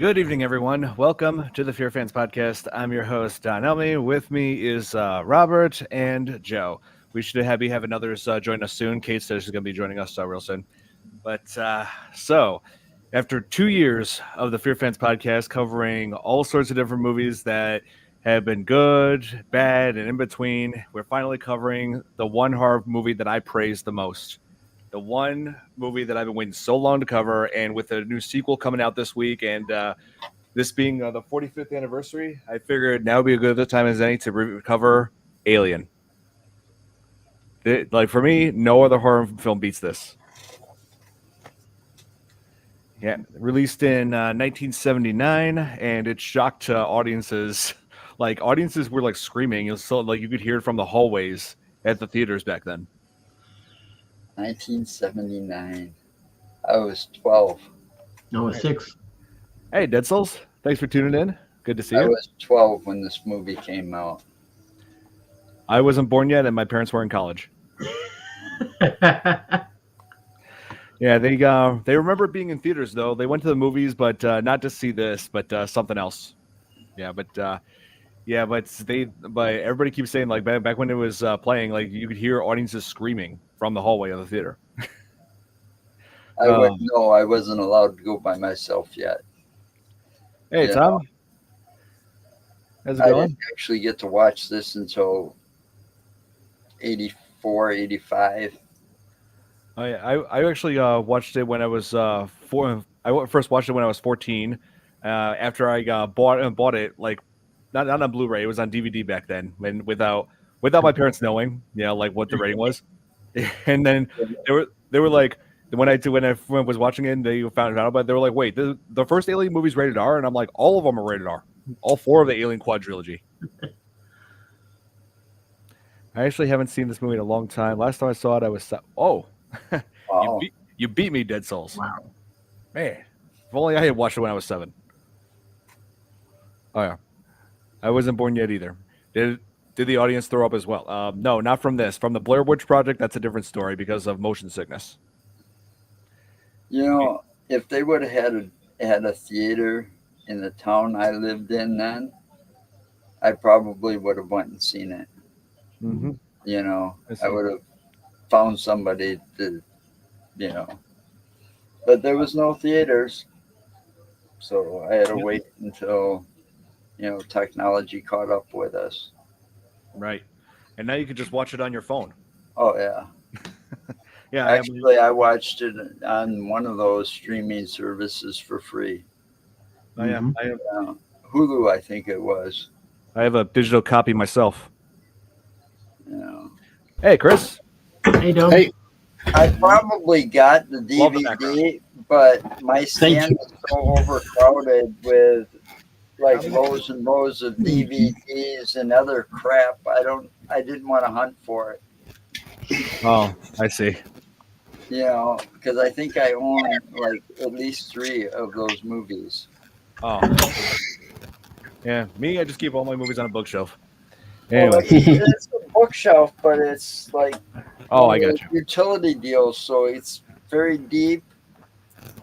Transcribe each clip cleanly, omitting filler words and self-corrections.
Good evening, everyone. Welcome to the FearFans podcast. I'm your host, Don Elmy. With me is Robert and Joe. We should having others join us soon. Kate says she's going to be joining us real soon. So, after 2 years of the FearFans podcast covering all sorts of different movies that have been good, bad, and in between, we're finally covering the one horror movie that I praise the most. The one movie that I've been waiting so long to cover, and with a new sequel coming out this week, and this being the 45th anniversary, I figured now would be a good time as any to cover Alien. For me, no other horror film beats this. Yeah, released in 1979, and it shocked audiences. Like audiences were like screaming. It was so like you could hear it from the hallways at the theaters back then. 1979. I was 12. I was 6. Hey, Dead Souls. Thanks for tuning in. Good to see you. I was 12 when this movie came out. I wasn't born yet, and my parents were in college. Yeah, they remember being in theaters though. They went to the movies, but not to see this, but something else. But everybody keeps saying like back when it was playing, like you could hear audiences screaming from the hallway of the theater. No, I wasn't allowed to go by myself yet. Hey, Tom. How's it going? I didn't actually get to watch this until 84, 85. Oh, yeah. I actually watched it when I was 4. I first watched it when I was 14. After I bought it, like not on Blu-ray, it was on DVD back then, and without my parents knowing, like what the rating was. And then they were like, when I was watching it, and they found out about it, they were like, wait, the first Alien movie's rated R, and I'm like, all of them are rated R, all 4 of the Alien quadrilogy. I actually haven't seen this movie in a long time. Last time I saw it, I was Wow. you beat me, Dead Souls. Wow. Man, if only I had watched it when I was 7. Oh yeah, I wasn't born yet either. Did the audience throw up as well? No, not from this. From the Blair Witch Project, that's a different story because of motion sickness. If they would have had a theater in the town I lived in then, I probably would have went and seen it. Mm-hmm. I would have found somebody to, but there was no theaters. So I had to wait until, technology caught up with us. Right. And now you can just watch it on your phone. Oh, yeah. Yeah. Actually, I watched it on one of those streaming services for free. Oh, yeah. Mhm. I have Hulu, I think it was. I have a digital copy myself. Yeah. Hey, Chris. Hey, Dom. Hey, I probably got the Love the DVD, but my stand was so overcrowded with like rows and rows of DVDs and other crap. I didn't want to hunt for it. Oh, I see. Because I think I own like at least 3 of those movies. Oh. Yeah, me, I just keep all my movies on a bookshelf. Well, Anyway. it's a bookshelf, but it's like Oh, I got you. utility deals, so it's very deep,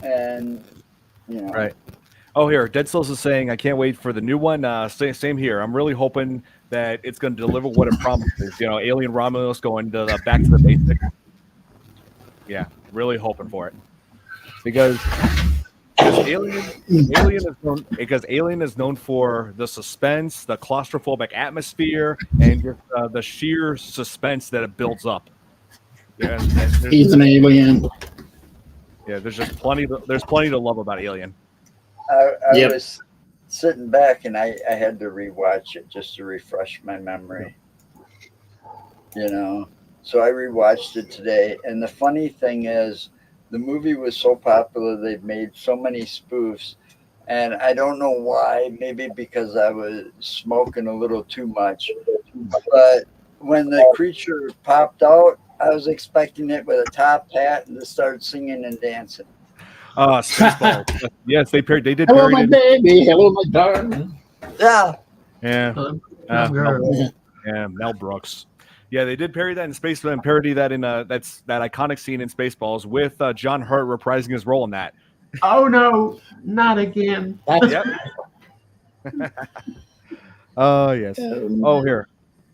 and Right. Oh, here, Dead Souls is saying, I can't wait for the new one. Same here. I'm really hoping that it's going to deliver what it promises. Alien Romulus going back to the basics. Yeah, really hoping for it. Because Alien is known for the suspense, the claustrophobic atmosphere, and just, the sheer suspense that it builds up. Yeah, he's an alien. Yeah, there's plenty to love about Alien. I Yep. was sitting back and I had to rewatch it just to refresh my memory. So I rewatched it today, and the funny thing is, the movie was so popular they've made so many spoofs, and I don't know why. Maybe because I was smoking a little too much, but when the creature popped out, I was expecting it with a top hat and to start singing and dancing. Spaceballs. Yes, they did Hello, parody my it. baby. Hello, my darling. Yeah. Yeah. Mel Brooks. Yeah, they did parody that in Space and parody that in that iconic scene in Spaceballs with John Hurt reprising his role in that. Oh no, not again. That's Yep. Oh yes. Oh, here.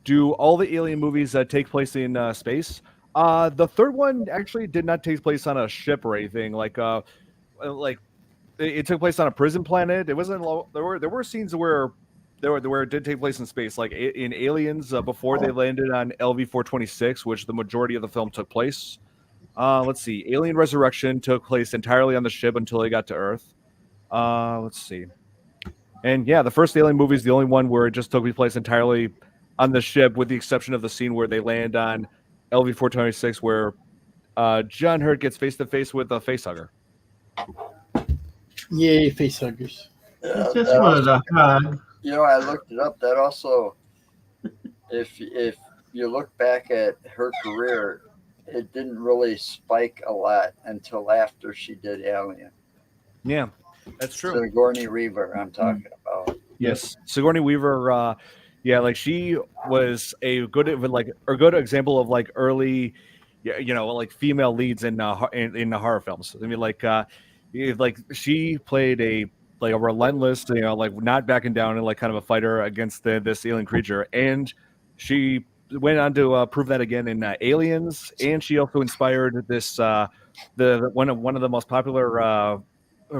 Do all the Alien movies take place in space? The third one actually did not take place on a ship or anything. Like it took place on a prison planet. It wasn't. There were scenes where it did take place in space, like in Aliens before they landed on LV-426, which the majority of the film took place. Let's see. Alien Resurrection took place entirely on the ship until they got to Earth. Let's see. And yeah, the first Alien movie is the only one where it just took place entirely on the ship, with the exception of the scene where they land on LV-426, where John Hurt gets face to face with a facehugger. yay, face huggers. I just wanted a hug. You know, I looked it up. That also, if you look back at her career, it didn't really spike a lot until after she did Alien. Yeah, that's true. Sigourney Weaver, I'm talking about. Yes, Sigourney Weaver. Yeah, like she was a good example of like early, like female leads in the horror films. I mean, like she played a relentless, like not backing down and like kind of a fighter against this alien creature, and she went on to prove that again in Aliens, and she also inspired this the one of the most popular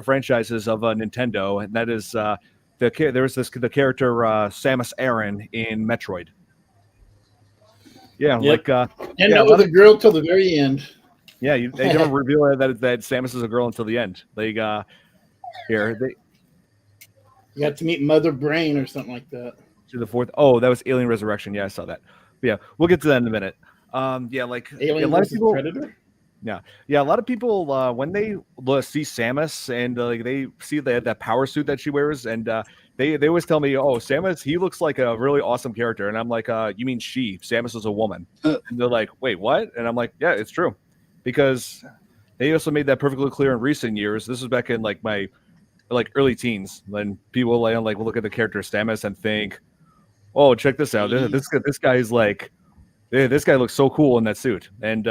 franchises of Nintendo, and that is the character Samus Aran in Metroid. Yeah, Yep. like And Yeah, that was a girl till the very end. yeah, they don't reveal that Samus is a girl until the end. They here You got to meet Mother Brain or something like that. to the fourth. Oh, that was Alien Resurrection. Yeah, I saw that. But yeah, we'll get to that in a minute. Yeah, like Alien a lot of versus people. Predator. Yeah, a lot of people when they see Samus and like they see that power suit that she wears, and they always tell me, "Oh, Samus, he looks like a really awesome character," and I'm like, "You mean she? Samus is a woman?" And they're like, "Wait, what?" And I'm like, "Yeah, it's true," because they also made that perfectly clear in recent years. This was back in like my early teens when people like look at the character Samus and think, "Oh, check this out! This guy's like." This guy looks so cool in that suit. And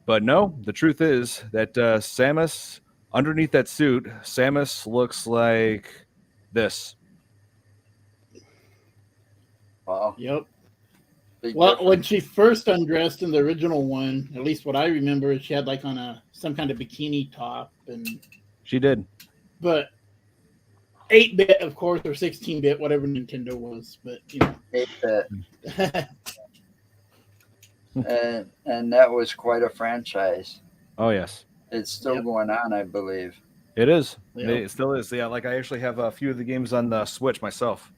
but no, the truth is that Samus, underneath that suit, Samus looks like this. Wow. Yep. Big Well, difference. when she first undressed in the original one, at least what I remember, is she had like on some kind of bikini top, She did. but 8-bit, of course, or 16-bit, whatever Nintendo was. But Hate that. And that was quite a franchise. Oh yes, It's still Yep. going on, I believe. it is. Yep. It still is. Yeah, like I actually have a few of the games on the Switch myself.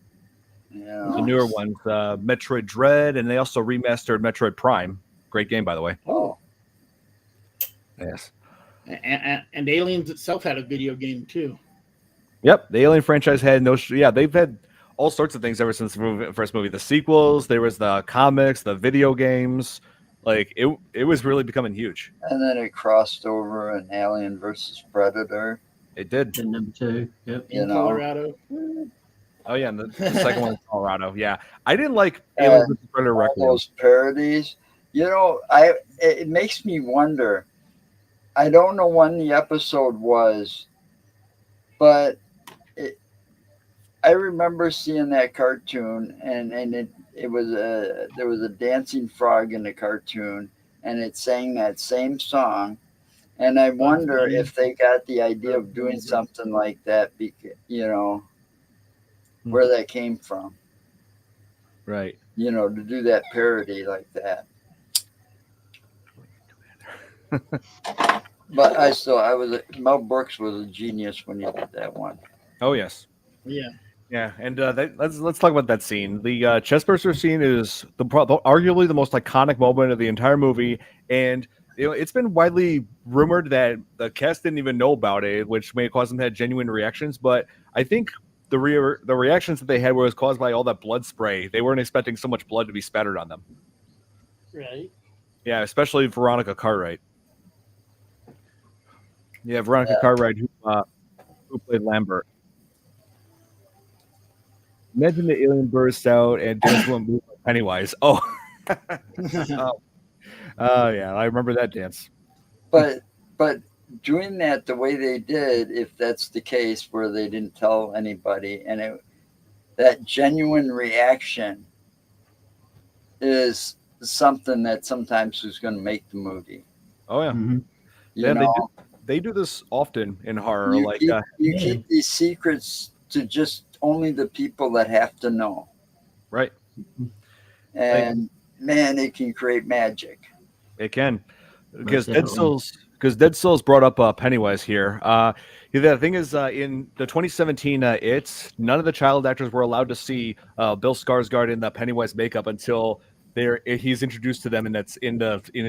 Yeah. The newer ones, Metroid Dread, and they also remastered Metroid Prime. Great game, by the way. Oh, Yes. and Aliens itself had a video game too. Yep, the Alien franchise had no. Yeah, they've had all sorts of things ever since the first movie. The sequels, there was the comics, the video games. Like it was really becoming huge. and then it crossed over in Alien versus Predator. It did. And number two. Yep. You In know. Colorado. Oh yeah, and the second one was Colorado. Yeah, I didn't like Alien vs. Predator All Requiem. those parodies. You know, it makes me wonder. I don't know when the episode was, but I remember seeing that cartoon, and it was there was a dancing frog in the cartoon, and it sang that same song, and I wonder Bunny. if they got the idea of doing something like that, where that came from, Right. to do that parody like that. But Mel Brooks was a genius when he did that one. Oh yes. Yeah. Yeah, and let's talk about that scene. The chestburster scene is arguably the most iconic moment of the entire movie, and it's been widely rumored that the cast didn't even know about it, which may cause them to have genuine reactions. But I think the reactions that they had was caused by all that blood spray. They weren't expecting so much blood to be spattered on them. Right. Yeah, especially Veronica Cartwright. Yeah, Veronica Yeah. Cartwright, who played Lambert. Imagine the alien bursts out and dance one move like Pennywise. Oh. Oh yeah, I remember that dance. But doing that the way they did, if that's the case where they didn't tell anybody, and that genuine reaction is something that sometimes is going to make the movie. Oh yeah, Mhm. You yeah. know, They do this often in horror. you Like keep you Yeah. keep these secrets to just only the people that have to know, right, like and man, it can create magic. it can. Most definitely. Because Dead Souls brought up Pennywise here. The thing is, in the 2017 none of the child actors were allowed to see Bill Skarsgård in the Pennywise makeup until he's introduced to them, and that's in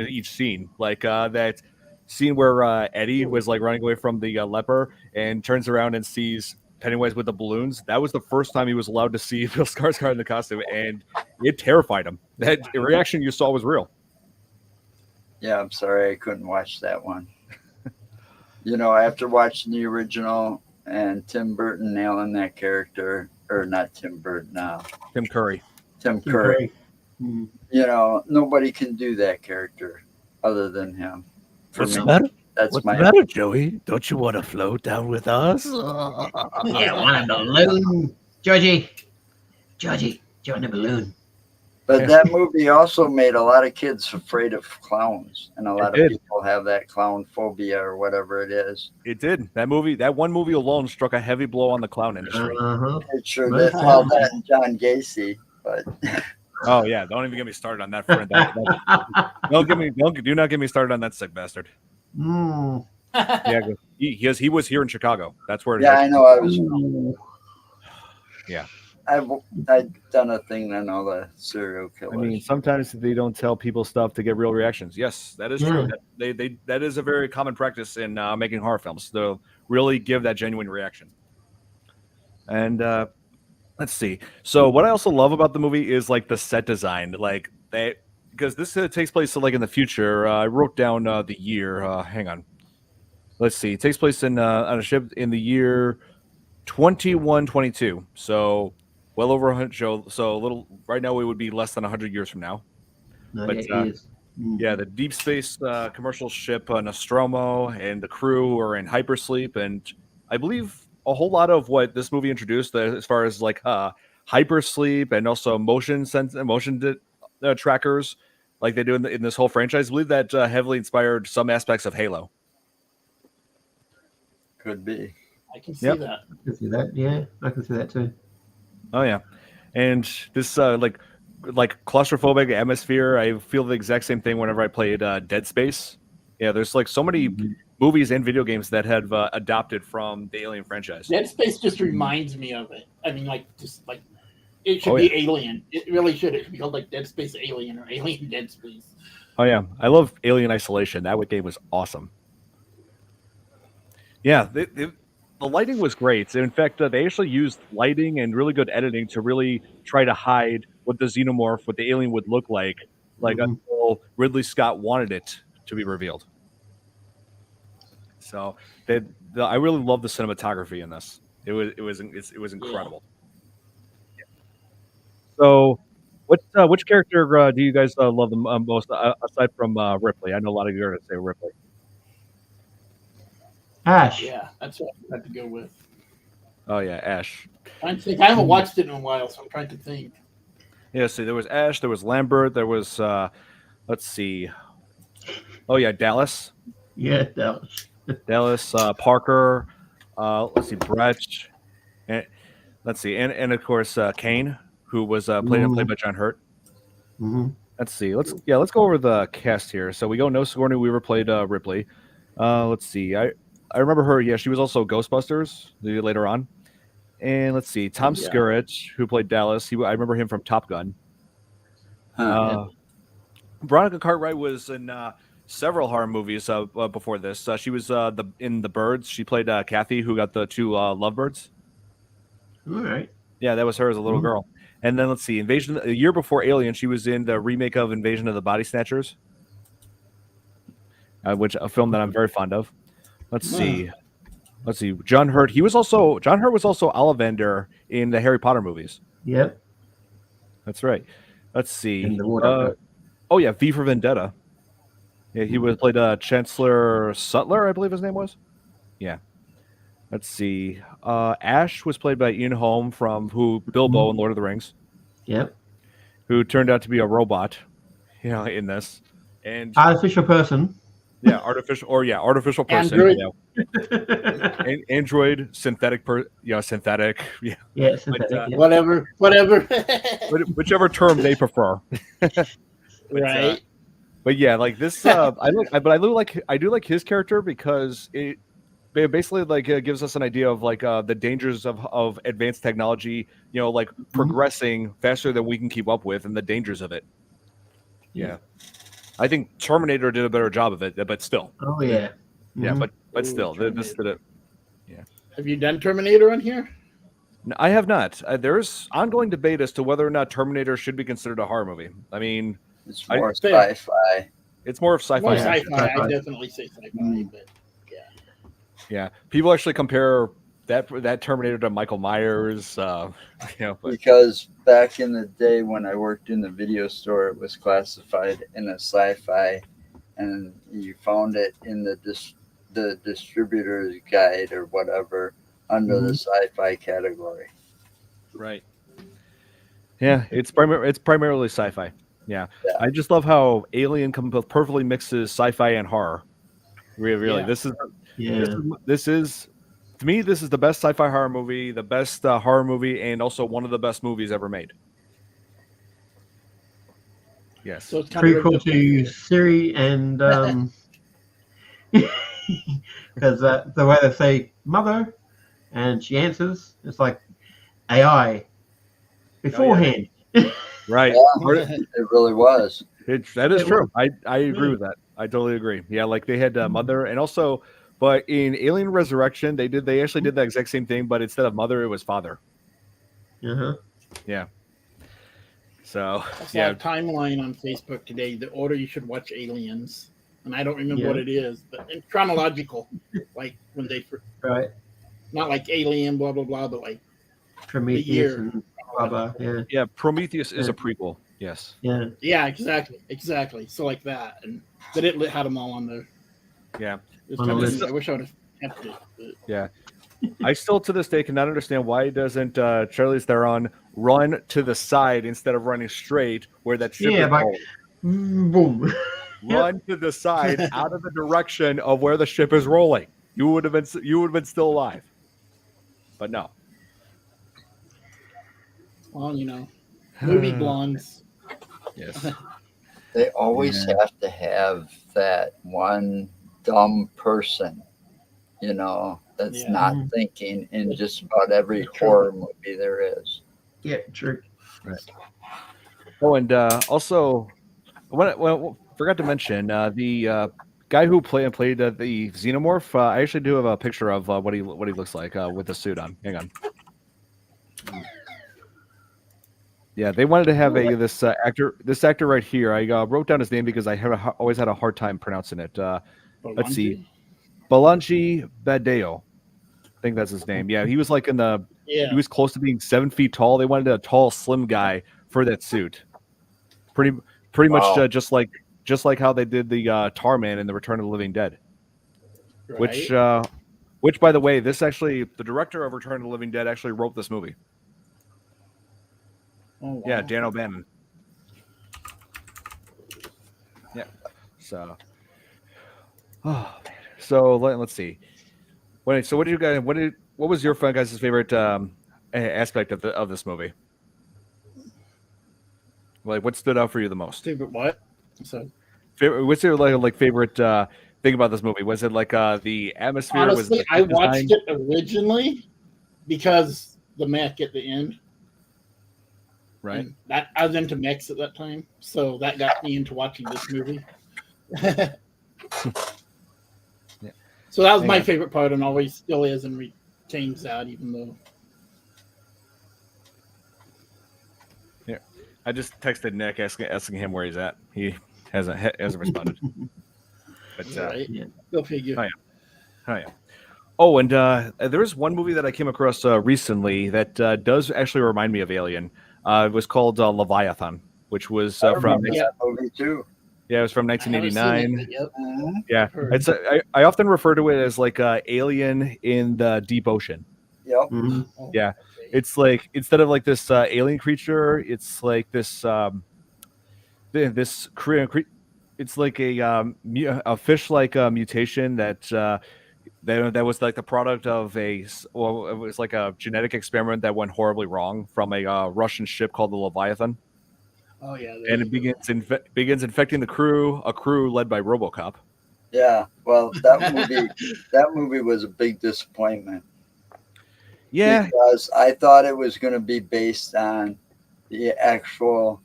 each scene. Like that scene where Eddie was like running away from the leper and turns around and sees Pennywise with the balloons. That was the first time he was allowed to see Bill Skarsgård in the costume, and it terrified him. That reaction you saw was real. Yeah, I'm sorry I couldn't watch that one. After watching the original and Tim Burton nailing that character, or not Tim Burton, Tim Curry. Tim Tim Curry. Curry. Mhm. Nobody can do that character other than him. For What's me, the matter? that's What's my the matter, Joey? Don't you want to float down with us? Yeah, want a balloon, Georgie? Georgie, do you want a balloon? But that movie also made a lot of kids afraid of clowns, and a lot of did. people have that clown phobia or whatever it is. It did. That one movie alone struck a heavy blow on the clown industry. Uh-huh. It's sure Most that well, definitely. that and John Gacy, but Oh yeah, don't even get me started on that friend. Do not get me started on that sick bastard. Mm. Yeah, he was here in Chicago. That's where. yeah, I know. I was. Ooh. I've done a thing on all the serial I killers. mean, sometimes they don't tell people stuff to get real reactions. Yes, that is true. That is a very common practice in making horror films. To really give that genuine reaction. And let's see. So what I also love about the movie is like the set design, like they because this takes place like in the future. I wrote down the year. Hang on. Let's see. It takes place in on a ship in the year 2122. So well over 100. So a little right now we would be less than 100 years from now. No, But yeah, he is. Mm. yeah, the deep space commercial ship Nostromo and the crew are in hypersleep, and I believe a whole lot of what this movie introduced, as far as like hypersleep and also trackers, like they do in this whole franchise. I believe that heavily inspired some aspects of Halo. Could be. I can see Yep. that. I can see that. Yeah, I can see that too. Oh yeah, and this like claustrophobic atmosphere. I feel the exact same thing whenever I played Dead Space. Yeah, there's like so many Mhm. movies and video games that have adopted from the Alien franchise. Dead Space just reminds me of it. I mean, like, just like it should Oh, be Alien. It really should. It should be called like Dead Space Alien or Alien Dead Space. Oh yeah, I love Alien Isolation. That game was awesome. Yeah, the lighting was great. In fact, they actually used lighting and really good editing to really try to hide what the xenomorph, what the alien would look like Mhm. until Ridley Scott wanted it to be revealed. So I really love the cinematography in this. It was incredible. So, which character do you guys love the most aside from Ripley? I know a lot of you are going to say Ripley. Ash. Yeah, that's what I have to go with. Oh yeah, Ash. I'm trying to think. I haven't watched it in a while, so I'm trying to think. Yeah, see, there was Ash, there was Lambert, there was let's see. Oh yeah, Dallas, Yeah, that was. Parker. Let's see, Brett, and let's see, and of course Kane, who was played by John Hurt. Mhm. Let's see. Let's go over the cast here. So we go. No, Sigourney Weaver played Ripley. Let's see. I remember her. Yeah, she was also Ghostbusters later on. And let's see, Tom Yeah. Skerritt, who played Dallas. I remember him from Top Gun. Veronica Cartwright was in several horror movies before this. She was in The Birds. She played Kathy, who got the two lovebirds. All right. Yeah, that was her as a little girl. And then let's see, a year before Alien, she was in the remake of Invasion of the Body Snatchers, which a film that I'm very fond of. Let's see. John Hurt. John Hurt was also Ollivander in the Harry Potter movies. Yep. That's right. Let's see. In the water. Oh yeah, V for Vendetta. Yeah, he was played Chancellor Sutler, I believe his name was. Yeah. Let's see. Ash was played by Ian Holm from Bilbo in Lord of the Rings, Yep. who turned out to be a robot, in this. And Artificial person. yeah, artificial person. Android. Android, synthetic synthetic. Yeah. Yeah, synthetic. But, Yeah. Whatever. whichever term they prefer. Right. But yeah, like this, I do like his character because it basically gives us an idea of the dangers of advanced technology, like progressing faster than we can keep up with, and the dangers of it. Yeah, I think Terminator did a better job of it, but still. Oh yeah. Yeah, Mhm. but still, this did it. Have you done Terminator on here? No, I have not. There's ongoing debate as to whether or not Terminator should be considered a horror movie. I mean, It's more Fair. sci-fi. it's more of sci-fi. More action. sci-fi. I Sci-fi. definitely say sci-fi, but Yeah, people actually compare that Terminator to Michael Myers. But Because back in the day when I worked in the video store, it was classified in a sci-fi, and you found it in the distributor's guide or whatever under the sci-fi category. right. Yeah, it's primarily sci-fi. Yeah. Yeah. I just love how Alien perfectly mixes sci-fi and horror. Really, Yeah. this is to me, this is the best sci-fi horror movie, the best horror movie, and also one of the best movies ever made. Yes. so it's kind of Prequel to Siri and because the way they say mother and she answers, it's like AI beforehand. Right. It really was. That is true. I agree with that. I totally agree. Yeah, like they had Mother, and also, but in Alien Resurrection, they actually did the exact same thing, but instead of Mother, it was Father. Uh-huh. Yeah. So I saw yeah, a timeline on Facebook today. The order you should watch Aliens, and I don't remember Yeah. what it is, but it's chronological, like when they Right. not like Alien, blah blah blah, but like Prometheus year. and blah blah. Yeah. yeah. Prometheus is a prequel. Yes. Yeah. yeah, exactly. So like that, and but it had them all on there. Yeah. It was On the kinda list. neat. I wish I would have kept it. But Yeah. I still to this day cannot understand why doesn't Charlize Theron run to the side instead of running straight where that ship Yeah, is like- rolling. Boom. Run to the side out of the direction of where the ship is rolling. You would have been still alive. But no. well, movie blondes. Yes. They always have to have that one dumb person, that's Yeah. not thinking in just about every horror movie there is. Yeah, true. Oh, and also, forgot to mention the guy who played the xenomorph. I actually do have a picture of what he looks like with the suit on. Hang on. Yeah, they wanted to have this actor right here. I wrote down his name because I always had a hard time pronouncing it. Let's see, Balanchi Badeo. I think that's his name. Yeah, he was like he was close to being 7 feet tall. They wanted a tall, slim guy for that suit. Pretty Wow. much just like how they did the Tarman in the Return of the Living Dead. Right? Which by the way, the director of Return of the Living Dead actually wrote this movie. Oh, wow. Yeah, Dan O'Bannon. Yeah. So, so let's see. So what did you guys? What was your guys' favorite aspect of this movie? Like, what stood out for you the most? Favorite what? So What's your favorite thing about this movie? Was it the atmosphere? honestly, was it I the watched design? it originally because the mech at the end. Right. And that I was into mechs at that time, so that got me into watching this movie. Yeah. So that was my Yeah. favorite part, and always still is, and retains that, even though. I just texted Nick asking him where he's at. He hasn't responded. But Right? Yeah. Go figure. Oh, yeah. Oh, and there is one movie that I came across recently that does actually remind me of Alien. It was called Leviathan, which was I from remember that movie too. Yeah, it was from I haven't seen it, 1989. but yep. Mhm. Yeah, Heard. it's I often refer to it as like Alien in the deep ocean. Yep. Mhm. Oh, Yeah, okay. it's like instead of like this alien creature, it's like this this it's like a fish like mutation that was like the product of well, it was like a genetic experiment that went horribly wrong from a Russian ship called the Leviathan, Oh yeah, there and you it go. begins infecting the crew, a crew led by RoboCop. Yeah. Well, that movie was a big disappointment Yeah, because I thought it was going to be based on the actual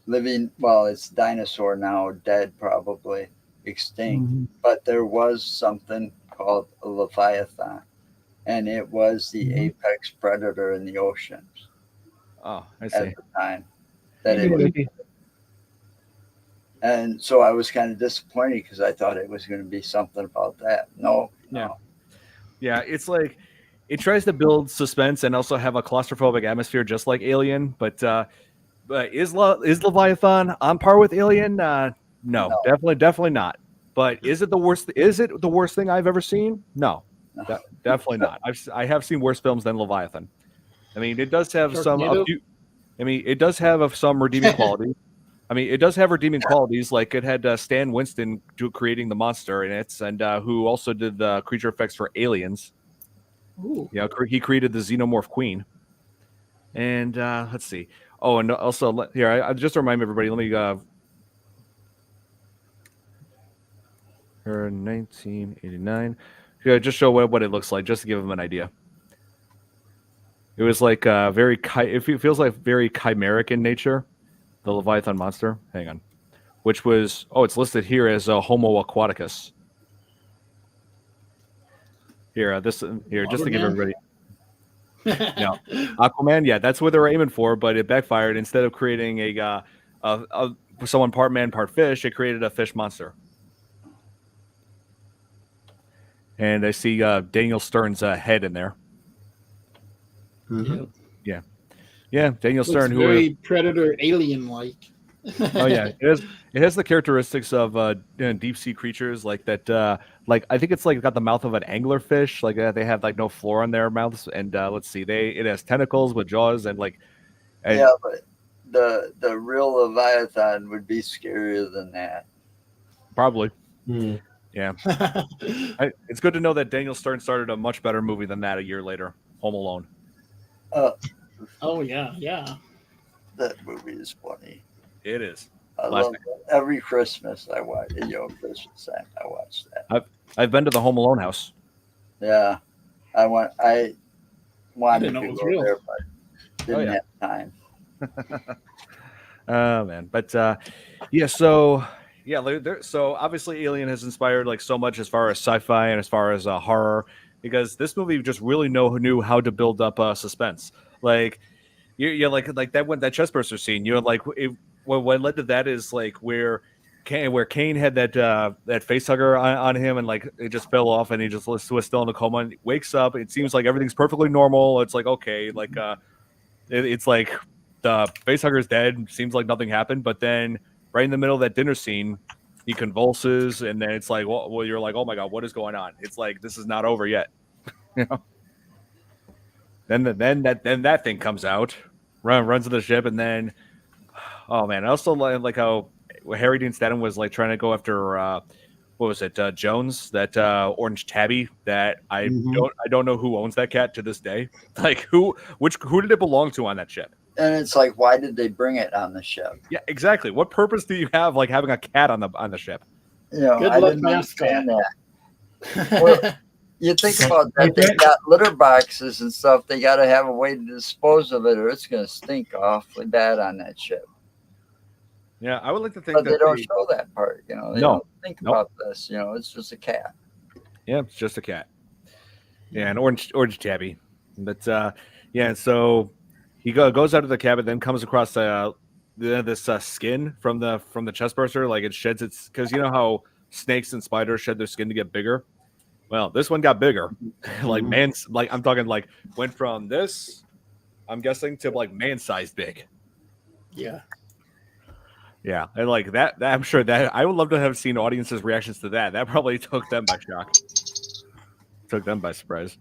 living. Well, it's dinosaur now, dead probably, extinct. Mhm. But there was something called a leviathan, and it was the Mhm. apex predator in the oceans oh, I at see. the time. That it Yeah, was, maybe. and so I was kind of disappointed because I thought it was going to be something about that. No, Yeah. no. Yeah, it's like it tries to build suspense and also have a claustrophobic atmosphere, just like Alien. But is Leviathan on par with Alien? No, No. definitely not. But is it the worst? Is it the worst thing I've ever seen? No, No. definitely not. I have seen worse films than Leviathan. I mean, it does have a Sharknado? few. I mean, it does have some redeeming qualities. I mean, it does have redeeming qualities. Like it had Stan Winston creating the monster in it, and who also did the creature effects for Aliens. Ooh. You know, he created the Xenomorph Queen. And let's see. Oh, and also here, I just to remind everybody. Let me her 1989. Yeah, just show what it looks like, just to give them an idea. It was like very it feels like very chimeric in nature. The Leviathan monster. Hang on, which was it's listed here as a Homo aquaticus. Here, here just to give Lumberman? everybody. No, Aquaman. Yeah, that's what they were aiming for, but it backfired. Instead of creating someone part man, part fish, it created a fish monster. And I see Daniel Stern's head in there. Mhm. Yep. Yeah, Daniel Looks Stern, who very predator alien like. oh yeah, it has the characteristics of deep sea creatures like that. Like I think it's like got the mouth of an anglerfish. Like they have like no floor on their mouths. And let's see, it has tentacles with jaws and like and Yeah, but the real leviathan would be scarier than that. probably Yeah. yeah. It's good to know that Daniel Stern started a much better movie than that a year later, Home Alone. Uh, Oh yeah, yeah. that movie is funny. It is. I Classic. love it. Every Christmas I watch Christmas time I watch that. I've been to the Home Alone house. Yeah, I wanted know to it was go real. there, but didn't yeah. have time. Oh man, but yeah. So so obviously, Alien has inspired like so much as far as sci-fi and as far as horror, because this movie just really knew how to build up suspense. Like you're like that chestburster scene. You're like what led to that is like where Kane had that face hugger on him, and like it just fell off, and he just was still in a coma. And wakes up. It seems like everything's perfectly normal. It's like okay, like it's like the facehugger's dead. Seems like nothing happened, but then right in the middle of that dinner scene, he convulses, and then it's like, well, you're like, oh my god, what is going on? It's like this is not over yet. You know. Then that thing comes out, runs to the ship, and then oh man, I also like how Harry Dean Stanton was like trying to go after what was it, Jones, that orange tabby that I don't know who owns that cat to this day. Like who did it belong to on that ship? And it's like, why did they bring it on the ship? Yeah, exactly. What purpose do you have like having a cat on the ship? You know, Good I luck, didn't understand mascot. that. Well, you think about that, they got litter boxes and stuff. They got to have a way to dispose of it, or it's going to stink awfully bad on that ship. Yeah, I would like to think But that they don't show that part. You know, they No. don't think Nope. about this. You know, it's just a cat. Yeah, it's just a cat. Yeah, an orange tabby. But yeah, so he goes out of the cabin, then comes across this skin from the chest burster. Like it sheds its, because you know how snakes and spiders shed their skin to get bigger. Well, this one got bigger. Like I'm talking like went from this, I'm guessing, to like man-sized big. Yeah. Yeah, and like that I'm sure that I would love to have seen audiences' reactions to that. That probably took them by shock, took them by surprise.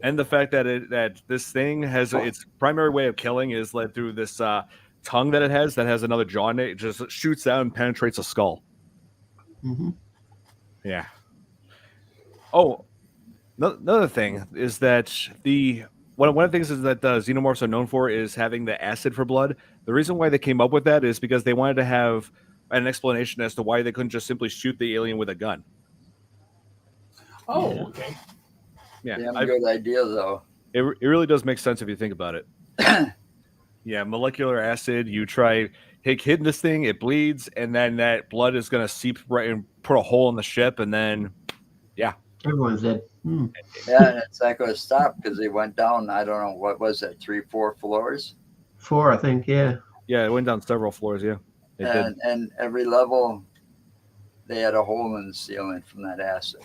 And the fact that that this thing has its primary way of killing is led through this tongue that has another jaw in it. It just shoots out and penetrates a skull. Mm-hmm. Yeah. Oh, another thing is that one of the things is that the xenomorphs are known for is having the acid for blood. The reason why they came up with that is because they wanted to have an explanation as to why they couldn't just simply shoot the alien with a gun. Oh, Yeah. okay. Yeah, Damn good idea, though. it really does make sense if you think about it. Yeah, molecular acid. You try hitting this thing, it bleeds, and then that blood is going to seep right and put a hole in the ship, and then Everyone's dead. Mm. Yeah, and it's not going to stop because they went down. I don't know what was it, 3, 4 floors, 4, I think. Yeah. it went down several floors. Yeah, it did. and every level they had a hole in the ceiling from that acid.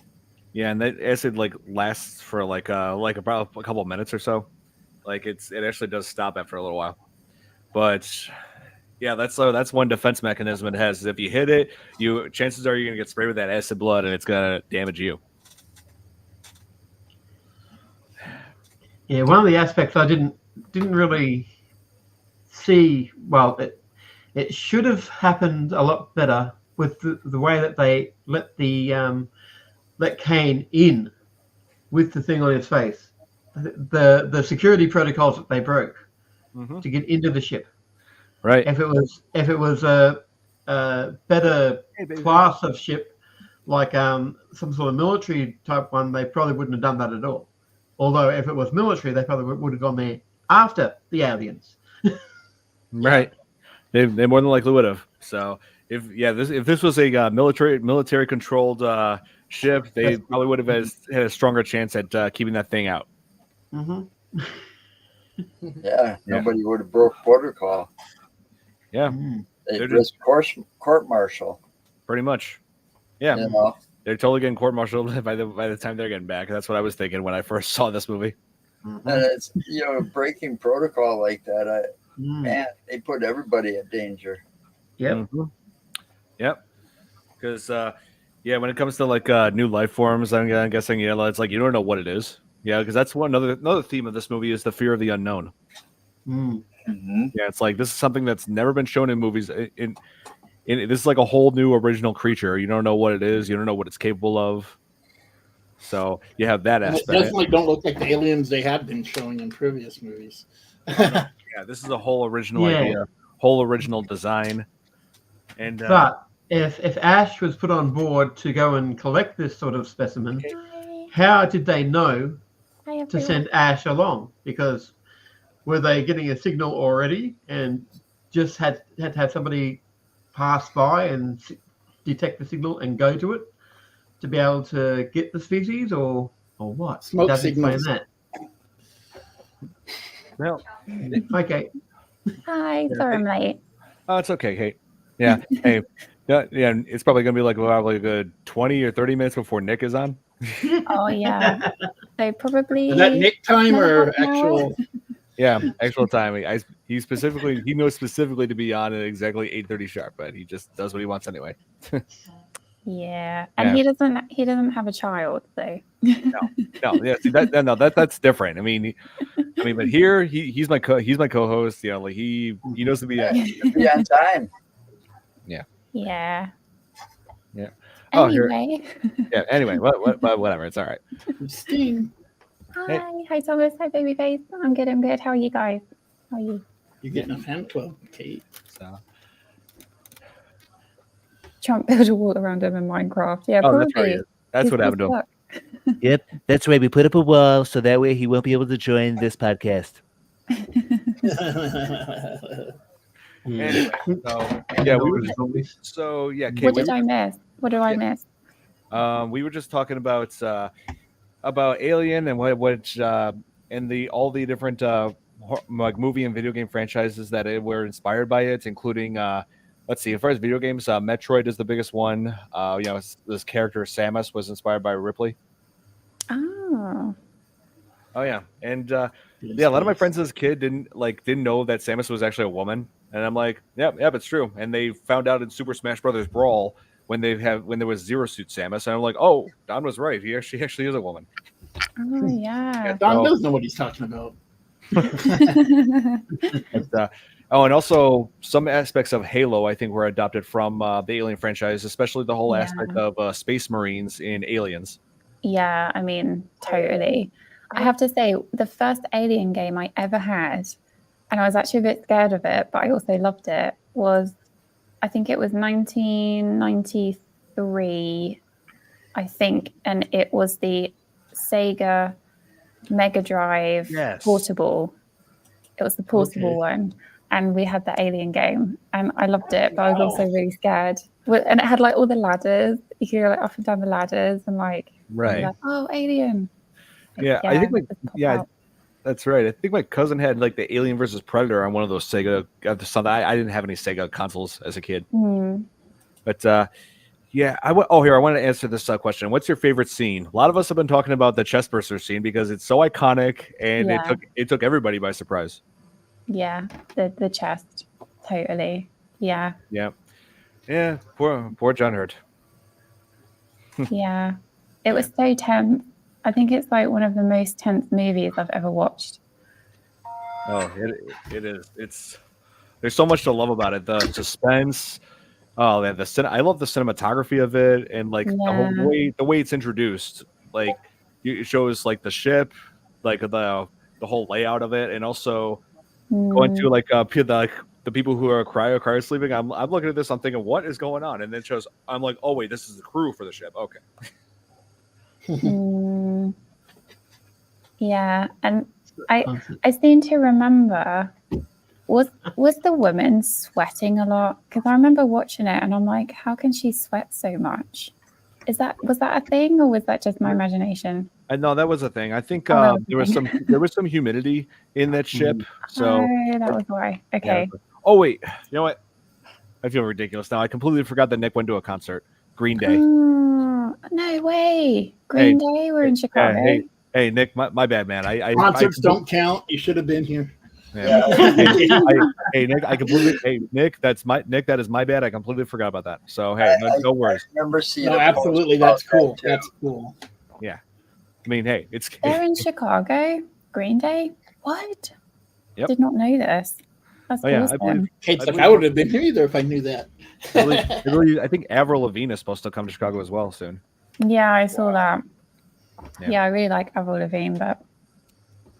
Yeah, and that acid like lasts for like about a couple of minutes or so. Like it actually does stop after a little while. But yeah, that's one defense mechanism it has. Is if you hit it, chances are you're gonna get sprayed with that acid blood, and it's gonna damage you. Yeah, one of the aspects I didn't really see. Well, it should have happened a lot better with the way that they let Kane in with the thing on his face. The security protocols that they broke to get into the ship. Right. If it was a better class of ship, like some sort of military type one, they probably wouldn't have done that at all. Although if it was military, they probably would have gone there after the aliens. Right. They more than likely would have. So if this was a military controlled ship, they probably would have had a stronger chance at keeping that thing out. Mm-hmm. Yeah, nobody would have broke protocol. Yeah, They'd risk court martial. Pretty much. Yeah, you know? They're totally getting court-martialed by the time they're getting back. That's what I was thinking when I first saw this movie. And it's breaking protocol like that. Man, they put everybody at danger. Yep. Mm-hmm. Yep. Because when it comes to like new life forms, I'm guessing it's like you don't know what it is. Yeah, because that's another theme of this movie is the fear of the unknown. Mm-hmm. Yeah, it's like this is something that's never been shown in movies. This is like a whole new original creature. You don't know what it is. You don't know what it's capable of. So you have that And aspect. it definitely don't look like the aliens they have been showing in previous movies. Yeah, this is a whole original idea, whole original design. And but if Ash was put on board to go and collect this sort of specimen, how did they know to send Ash along? Because were they getting a signal already and just had to have somebody pass by and detect the signal and go to it to be able to get the species, or what? Smoke Doesn't explain signals. that. well, Okay. Hi, sorry I'm late. oh, it's okay, Kate. Yeah, hey, yeah, it's probably gonna be like a good 20 or 30 minutes before Nick is on. Oh yeah. So probably Is that Nick time or another half an hour? actual? Yeah, actual time. He knows specifically to be on at exactly 8:30 sharp, but he just does what he wants anyway. Yeah. And he doesn't have a child, so No, yeah, see, that's different. I mean, but here he's my co-host. You know, like he knows to be. Be on time. yeah. Yeah. Oh, Anyway. Yeah. Anyway, whatever. It's all right. Sting. Hi Thomas, hi Babyface. I'm good, How are you guys? How are you? You're getting a fan club, Kate. So. Trying to build a wall around him in Minecraft. Yeah, Oh, probably. that's what happened to him. Yep, that's right. We put up a wall so that way he won't be able to join this podcast. Anyway, Kate, What did I miss? What did I miss? we were just talking about Alien and what and all the different like movie and video game franchises that were inspired by it, including let's see, as far as video games, Metroid is the biggest one. This character Samus was inspired by Ripley. Oh. Oh yeah, and Yeah, a lot of my friends as a kid didn't know that Samus was actually a woman, and I'm like, yep, it's true. And they found out in Super Smash Brothers Brawl when there was Zero Suit Samus, and I'm like, oh, Don was right. She actually is a woman. Oh yeah. Don does know what he's talking about. But, and also some aspects of Halo, I think, were adopted from the Alien franchise, especially the whole aspect of Space Marines in Aliens. Yeah, I mean, totally. I have to say, the first Alien game I ever had, and I was actually a bit scared of it, but I also loved it, was, I think it was 1993, I think, and it was the Sega Mega Drive portable. It was the portable one, and we had the Alien game, and I loved it, but I was also really scared. And it had like all the ladders. You could go like up and down the ladders, and like, like, oh, Alien. Yeah, I think that's right. I think my cousin had like the Alien versus Predator on one of those Sega. I didn't have any Sega consoles as a kid, but yeah, I wanted to answer this question. What's your favorite scene? A lot of us have been talking about the chestburster scene because it's so iconic and it took everybody by surprise. Yeah, the chest, totally. Yeah. Poor John Hurt. Yeah, it was so tense. I think it's like one of the most tense movies I've ever watched. Oh, it is. There's so much to love about it. The suspense. Oh man, I love the cinematography of it, and like the way it's introduced. Like it shows like the ship, like the whole layout of it, and also going to like the people who are cryo sleeping. I'm looking at this. I'm thinking, what is going on? And then it shows. I'm like, oh wait, this is the crew for the ship. Okay. Yeah, and I seem to remember, was the woman sweating a lot? Because I remember watching it and I'm like, how can she sweat so much? Was that a thing, or was that just my imagination? No, that was a thing. I think there was some humidity in that ship. So that was why. Okay. Yeah. Oh wait, you know what? I feel ridiculous now. I completely forgot that Nick went to a concert. Green Day. No way. Green Day. We're in Chicago. Hey, Nick. My bad, man. Concerts don't count. You should have been here. Yeah. Hey, Nick. Nick. That is my bad. I completely forgot about that. So hey, no worries. I remember seeing. No, absolutely. That's cool. That's cool. Yeah. I mean, hey, they're in Chicago. Green Day. What? Yep. Did not know this. That's awesome. I would have been here either if I knew that. I think Avril Lavigne is supposed to come to Chicago as well soon. Yeah, I saw that. Yeah, I really like Avril Lavigne, but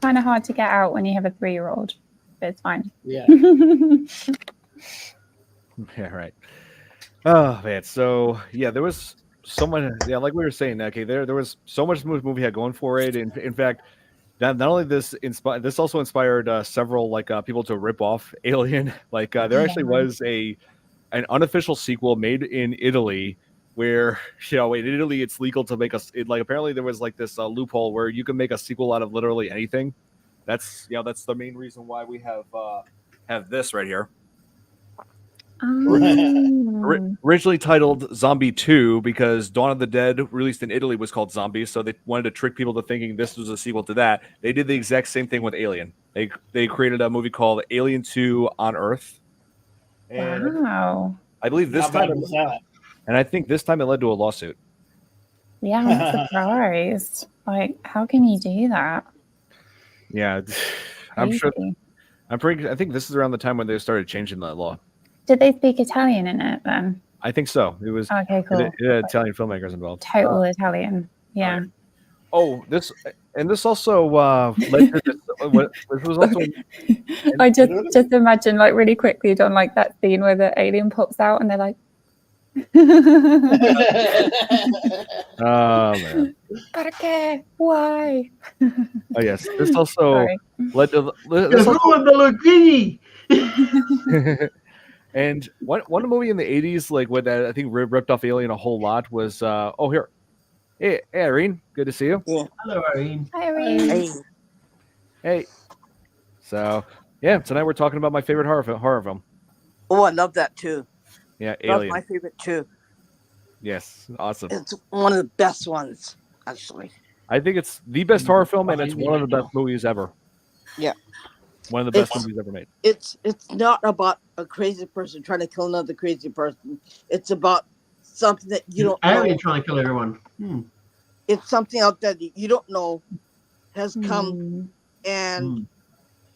kind of hard to get out when you have a 3-year-old. But it's fine. Yeah. Yeah, right. Oh man, so yeah, there was so much. Yeah, like we were saying, okay, there was so much the movie had going for it. And in fact, not only this also inspired several people to rip off Alien. Like there actually was an unofficial sequel made in Italy where in Italy it's legal to make apparently there was like this loophole where you can make a sequel out of literally anything. That's the main reason why we have this right here. Originally titled Zombie 2 because Dawn of the Dead, released in Italy, was called Zombies, so they wanted to trick people to thinking this was a sequel to that. They did the exact same thing with Alien. They created a movie called Alien 2 on Earth. And wow. I believe this time, and I think this time it led to a lawsuit. Yeah, I'm surprised. Like, how can you do that? Yeah, I'm sure. I think this is around the time when they started changing that law. Did they speak Italian in it then? I think so. It was okay. Cool. It had Italian filmmakers involved. Total Italian. Yeah. Oh, this also led to this. This was also. I just imagine really quickly done that scene where the alien pops out and they're like. Oh man. Perché? Why? Oh yes. This also led to the And one movie in the 80s, what I think ripped off Alien a whole lot was here. Hey Irene, good to see you. Yeah. Hello Irene. Hi Irene. Hey. So tonight we're talking about my favorite horror film. Oh, I love that too. Yeah, Alien. That's my favorite too. Yes, awesome. It's one of the best ones, actually. I think it's the best horror film, and it's one of the best movies ever. Yeah. One of the best It's- movies ever made. It's not about a crazy person trying to kill another crazy person. It's about something that you don't know. Alien trying to kill everyone. It's something out there that you don't know has come, Hmm. and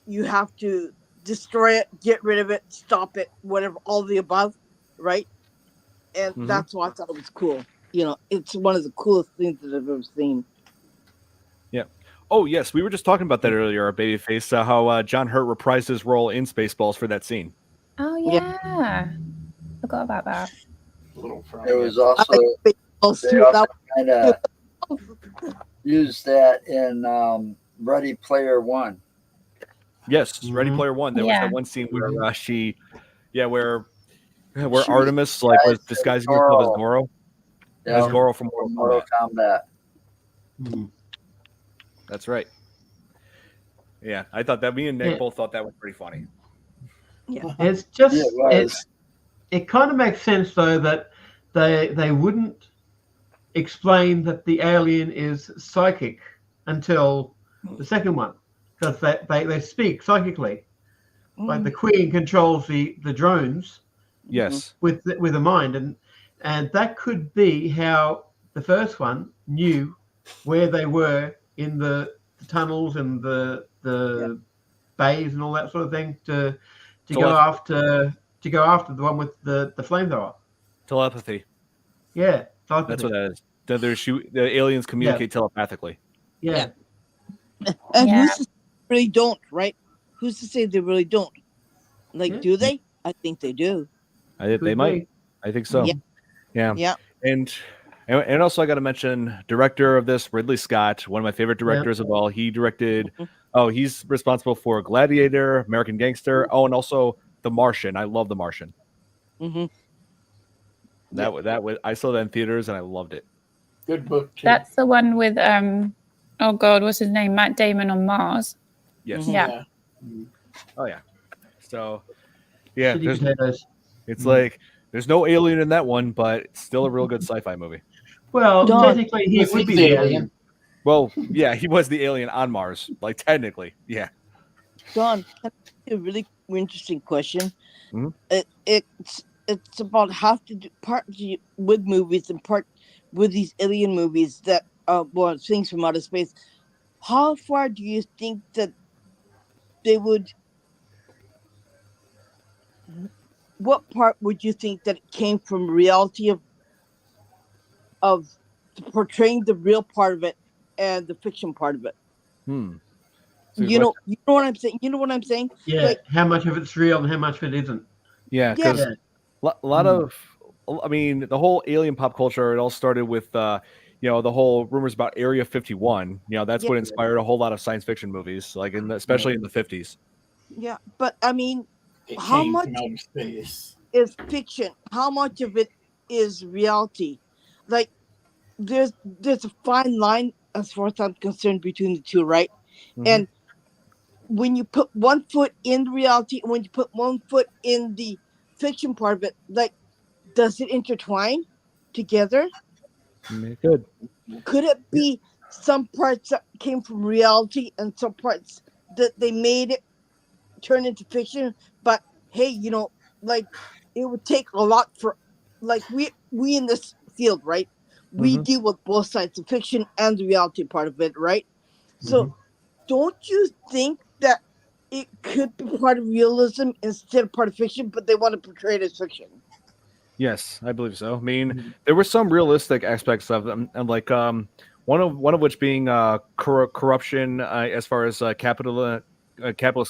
you have to destroy it, get rid of it, stop it, whatever, all the above, right? And that's why I thought it was cool. It's one of the coolest things that I've ever seen. Yeah. Oh yes, we were just talking about that earlier. Babyface, how John Hurt reprised his role in Spaceballs for that scene. Oh Yeah. yeah, forgot about that. It was I also like Spaceballs they too. also kind of used that in Ready Player One. Yes, Ready Player One. There was Yeah. that one scene where where She was Artemis like was disguised as disguising herself as Goro. Goro. Yeah, As Goro from from Mortal Kombat. Kombat. That's right. Yeah, I thought that me and Nick both thought that was pretty funny. It's just Yeah, it was. it kind of makes sense though that they wouldn't explain that the alien is psychic until the second one, because they speak psychically. Like the Queen controls the drones Yes. with a mind, and that could be how the first one knew where they were in the tunnels and the bays and all that sort of thing to go after the one with the flamethrower. Telepathy. Yeah, That's what that is. The aliens communicate telepathically. Yeah. And Yeah. who's to say they really don't, right? Who's to say they really don't? Like, do they? I think they do. They might. I think so. Yeah. And also I got to mention director of this, Ridley Scott, one of my favorite directors of all. He directed. Oh, he's responsible for Gladiator, American Gangster. Oh, and also The Martian. I love The Martian. That was I saw that in theaters and I loved it. Good book too. That's the one with oh god, what's his name? Matt Damon on Mars. Yes. Yeah. Oh yeah. So yeah, Shitty potatoes. it's like there's no alien in that one, but it's still a real good sci-fi movie. Well, Don, technically he was would he be the the alien? alien. Well, yeah, he was the alien on Mars, like technically, yeah. Don, can I ask you a really interesting question? Mhm. It's about half to do part with movies and part with these alien movies that things from outer space. How far do you think that they would? What part would you think that it came from reality of portraying the real part of it and the fiction part of it? You know what I'm saying. You know what I'm saying. Yeah. Like, how much of it's real and how much of it isn't? Yeah, because Yeah. a lot of, I mean, the whole alien pop culture, it all started with, the whole rumors about Area 51. That's what inspired a whole lot of science fiction movies, like especially in the 50s. Yeah, but I mean, It how came much from outer space. is fiction? How much of it is reality? Like, there's a fine line as far as I'm concerned between the two, right? And when you put one foot in reality and when you put one foot in the fiction part of it, like, does it intertwine together? It could. Could it be some parts that came from reality and some parts that they made it turn into fiction? But hey, like, it would take a lot for, like, we in this field, right? We deal with both sides, the fiction and the reality part of it, right? So don't you think that it could be part of realism instead of part of fiction, but they want to portray it as fiction? Yes, I believe so. I mean, there were some realistic aspects of them, and like one of which being corruption as far as capitalist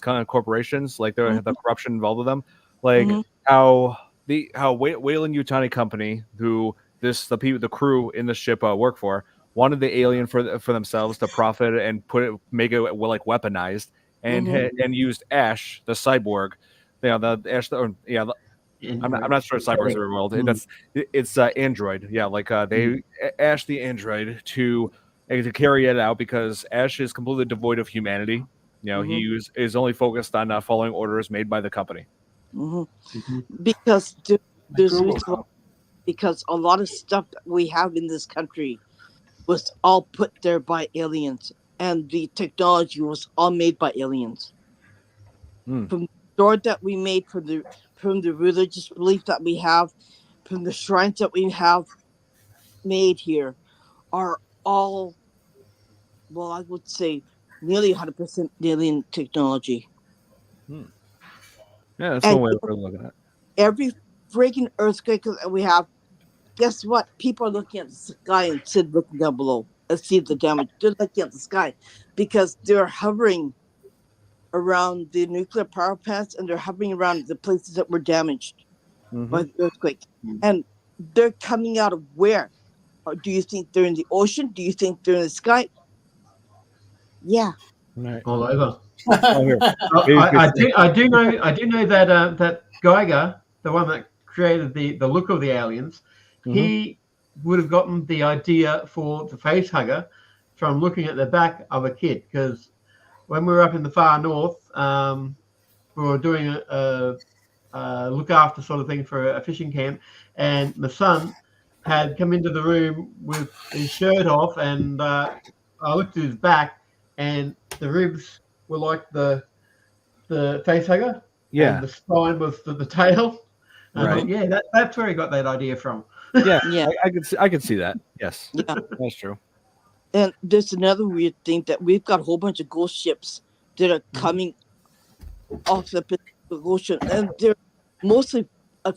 kind of corporations, like the corruption involved with them, like how Wayland Yutani Company, who the crew in the ship work for, wanted the alien for themselves to profit and make it like weaponized, and used Ash the cyborg, the Ash I'm not sure cyborgs are involved. It's Android. Yeah, like they Ash the android to carry it out because Ash is completely devoid of humanity. He is only focused on following orders made by the company. Because there's a reason why, because a lot of stuff that we have in this country was all put there by aliens. and the technology was all made by aliens. Hmm. From the sword that we made, from the religious belief that we have, from the shrines that we have made here, are all, well, I would say nearly 100% alien technology. Yeah, that's And one way of looking at it. every freaking earthquake that we have, guess what? People are looking at the sky instead of looking down below and see the damage. They're looking at the sky because they're hovering around the nuclear power plants and they're hovering around the places that were damaged by the earthquake. And they're coming out of where? Or do you think they're in the ocean? Do you think they're in the sky? Yeah. Right. All over. Oh, here. I do know that that Geiger, the one that created the look of the aliens, he would have gotten the idea for the face hugger from looking at the back of a kid. Because when we were up in the far north, we were doing a look after sort of thing for a fishing camp, and my son had come into the room with his shirt off, and I looked at his back, and the ribs were like the face hugger, Yeah. and the spine was the tail. And I Right. thought, yeah, that's where he got that idea from. Yeah. Yeah. I can see that. Yes. Yeah. That's true. And there's another weird thing that we've got a whole bunch of ghost ships that are coming off the Pacific Ocean, and they're mostly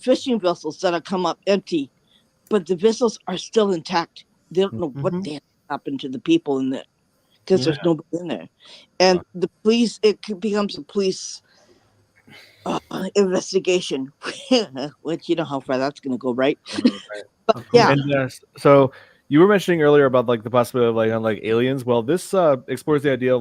fishing vessels that have come up empty, but the vessels are still intact. They don't know what the heck happened to the people in there because there's nobody in there, and the police. It becomes a police investigation, which you know how far that's going to go, right? But yeah. And so you were mentioning earlier about like the possibility of like aliens. Well, this explores the idea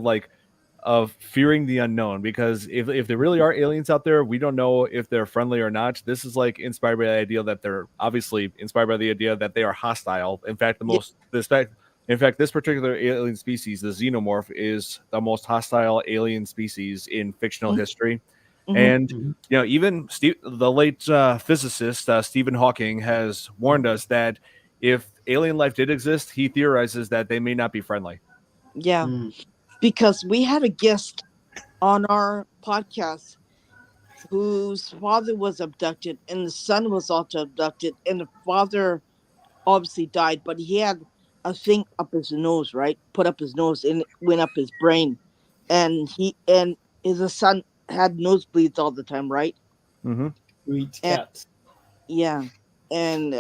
of fearing the unknown, because if there really are aliens out there, we don't know if they're friendly or not. This is like inspired by the idea that they're obviously inspired by the idea that they are hostile. In fact, this particular alien species, the xenomorph, is the most hostile alien species in fictional history. And even the late physicist Stephen Hawking has warned us that if alien life did exist, he theorizes that they may not be friendly. Yeah, because we had a guest on our podcast whose father was abducted and the son was also abducted, and the father obviously died, but he had a thing up his nose, right? Put up his nose and it went up his brain, and his son had nosebleeds all the time, right? Yeah, and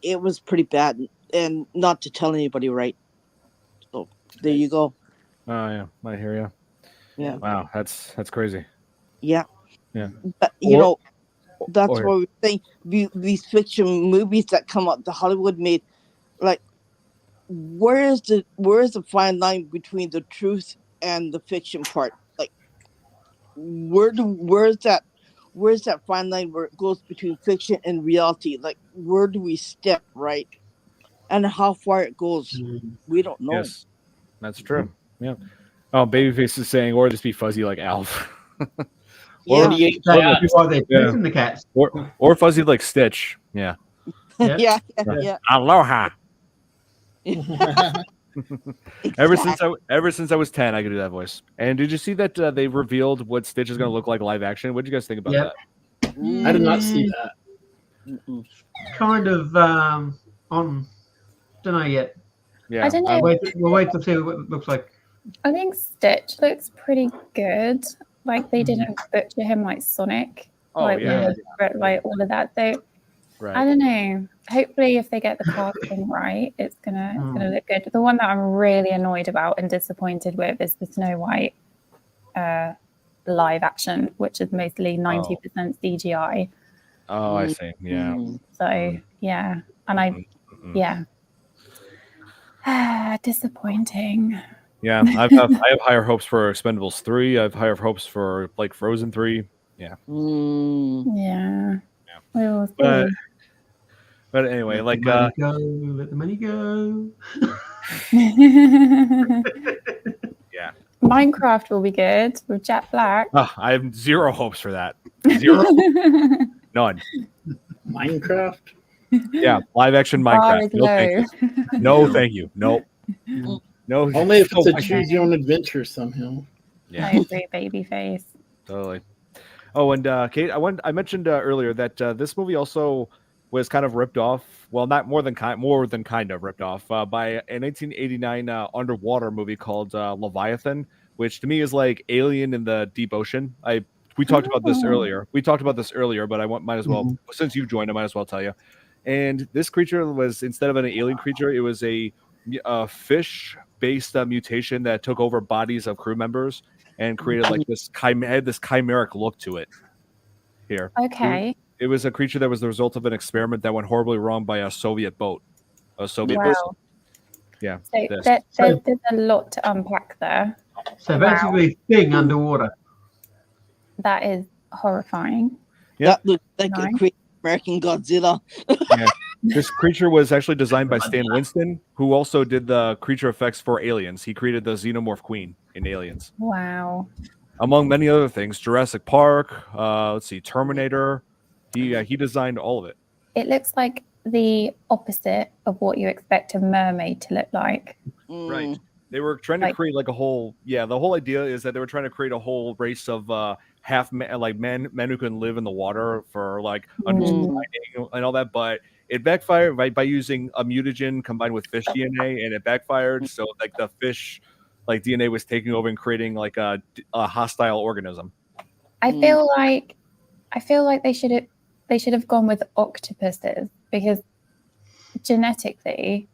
it was pretty bad, and not to tell anybody, right? So there you go. Oh yeah, I hear you. Yeah. Wow, that's crazy. Yeah. Yeah. But that's what we're saying. These fiction movies that come up, the Hollywood made, like, where is the fine line between the truth and the fiction part? Like, where's that fine line where it goes between fiction and reality? Like, where do we step, right? And how far it goes, we don't know. Yes, that's true. Yeah. Oh, Babyface is saying, or just be fuzzy like Alf. Yeah. The cats. Or fuzzy like Stitch. Yeah. Yeah. Aloha. Exactly. Ever since I was 10, I could do that voice. And did you see that they revealed what Stitch is going to look like live action? What did you guys think about that? I did not see that. Kind of on. Don't know yet. Yeah. I don't know. We'll wait to see what it looks like. I think Stitch looks pretty good. Like they didn't butcher him like Sonic. Like all of that. So I don't know. Hopefully, if they get the casting right, it's gonna look good. The one that I'm really annoyed about and disappointed with is the Snow White live action, which is mostly 90% CGI. Oh, I see. Yeah. So yeah, and disappointing. Yeah, I have higher hopes for Expendables 3. I have higher hopes for like Frozen 3. Yeah. Yeah. We'll see. But anyway, like let the money go. Yeah. Minecraft will be good with Jack Black. I have zero hopes for that. Zero. None. Minecraft? Yeah, live action Minecraft. No, thank you. No, thank you. Nope. No, Only if it's a so- choose your own adventure somehow. Yeah. I agree, babyface. Totally. Oh, and Kate, I mentioned earlier that this movie also was kind of ripped off. Well, not more than kind of ripped off by a 1989 underwater movie called Leviathan, which to me is like Alien in the deep ocean. We talked about this Oh. earlier. We talked about this earlier, but might as well since you've joined, I might as well tell you. And this creature was, instead of an alien creature, it was a fish-based mutation that took over bodies of crew members and created like this had this chimeric look to it. Here, Okay. it was a creature that was the result of an experiment that went horribly wrong by a Soviet boat. A Soviet boat. Wow. Yeah. So this. there's a lot to unpack there. So basically, Thing underwater. That is horrifying. Yeah. That looks like Nice. a great American Godzilla. Yeah. This creature was actually designed by Stan Winston, who also did the creature effects for Aliens. He created the Xenomorph Queen in Aliens, Wow. among many other things. Jurassic Park, let's see, Terminator. He designed all of it. It looks like the opposite of what you expect a mermaid to look like. Right. They were trying to create like a whole, the whole idea is that they were trying to create a whole race of men who can live in the water for like understanding and all that, but it backfired by using a mutagen combined with fish DNA, and it backfired. So like the fish like DNA was taking over and creating like a hostile organism. I feel like they should have gone with octopuses, because genetically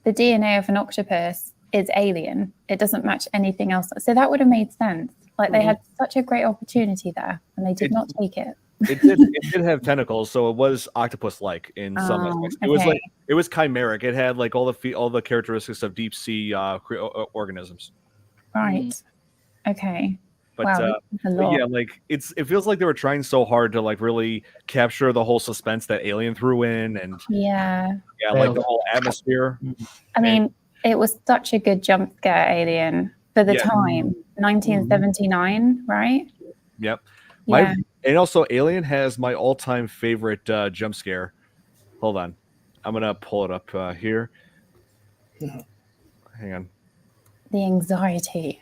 the DNA of an octopus is alien. It doesn't match anything else. So that would have made sense. Like they had such a great opportunity there and they did not take it. It did have tentacles, so it was octopus-like in some aspects. It was chimeric. It had like all the characteristics of deep sea organisms. Right. Okay. But, wow, this is a lot. yeah, like it feels like they were trying so hard to like really capture the whole suspense that Alien threw in, and like the whole atmosphere. I mean, it was such a good jump scare, Alien, for the time, 1979, right? Yep. Yeah. And also, Alien has my all-time favorite jump scare. Hold on, I'm gonna pull it up here. Hang on. The anxiety.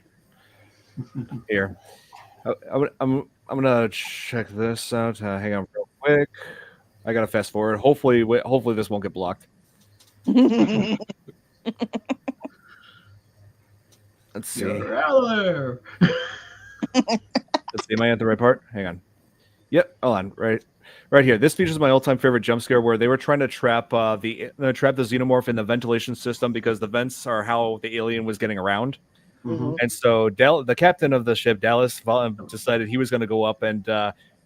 Here, I'm gonna check this out. Hang on, real quick. I gotta fast forward. Hopefully this won't get blocked. Let's see. Let's see. Am I at the right part? Hang on. Yep. Hold on. Right here. This features my all-time favorite jump scare, where they were trying to trap the xenomorph in the ventilation system, because the vents are how the alien was getting around. And so the captain of the ship, Dallas, decided he was going to go up and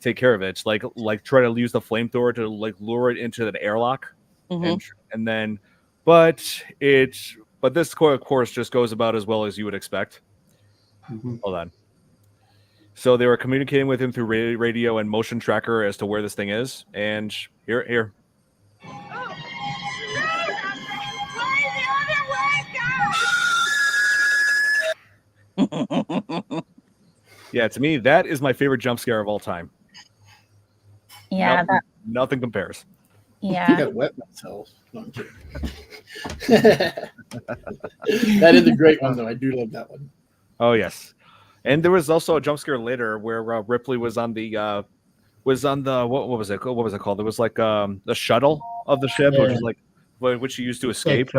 take care of it, like try to use the flamethrower to like lure it into the airlock, and then, but this course just goes about as well as you would expect. Hold on. So they were communicating with him through radio and motion tracker as to where this thing is, and here. Yeah, to me, that is my favorite jump scare of all time. Yeah, nothing compares. Yeah. I got wet myself. No, I'm kidding. That is a great one, though. I do love that one. Oh yes, and there was also a jump scare later where Ripley was on the what was it called? It was like the shuttle of the ship, which she used to escape.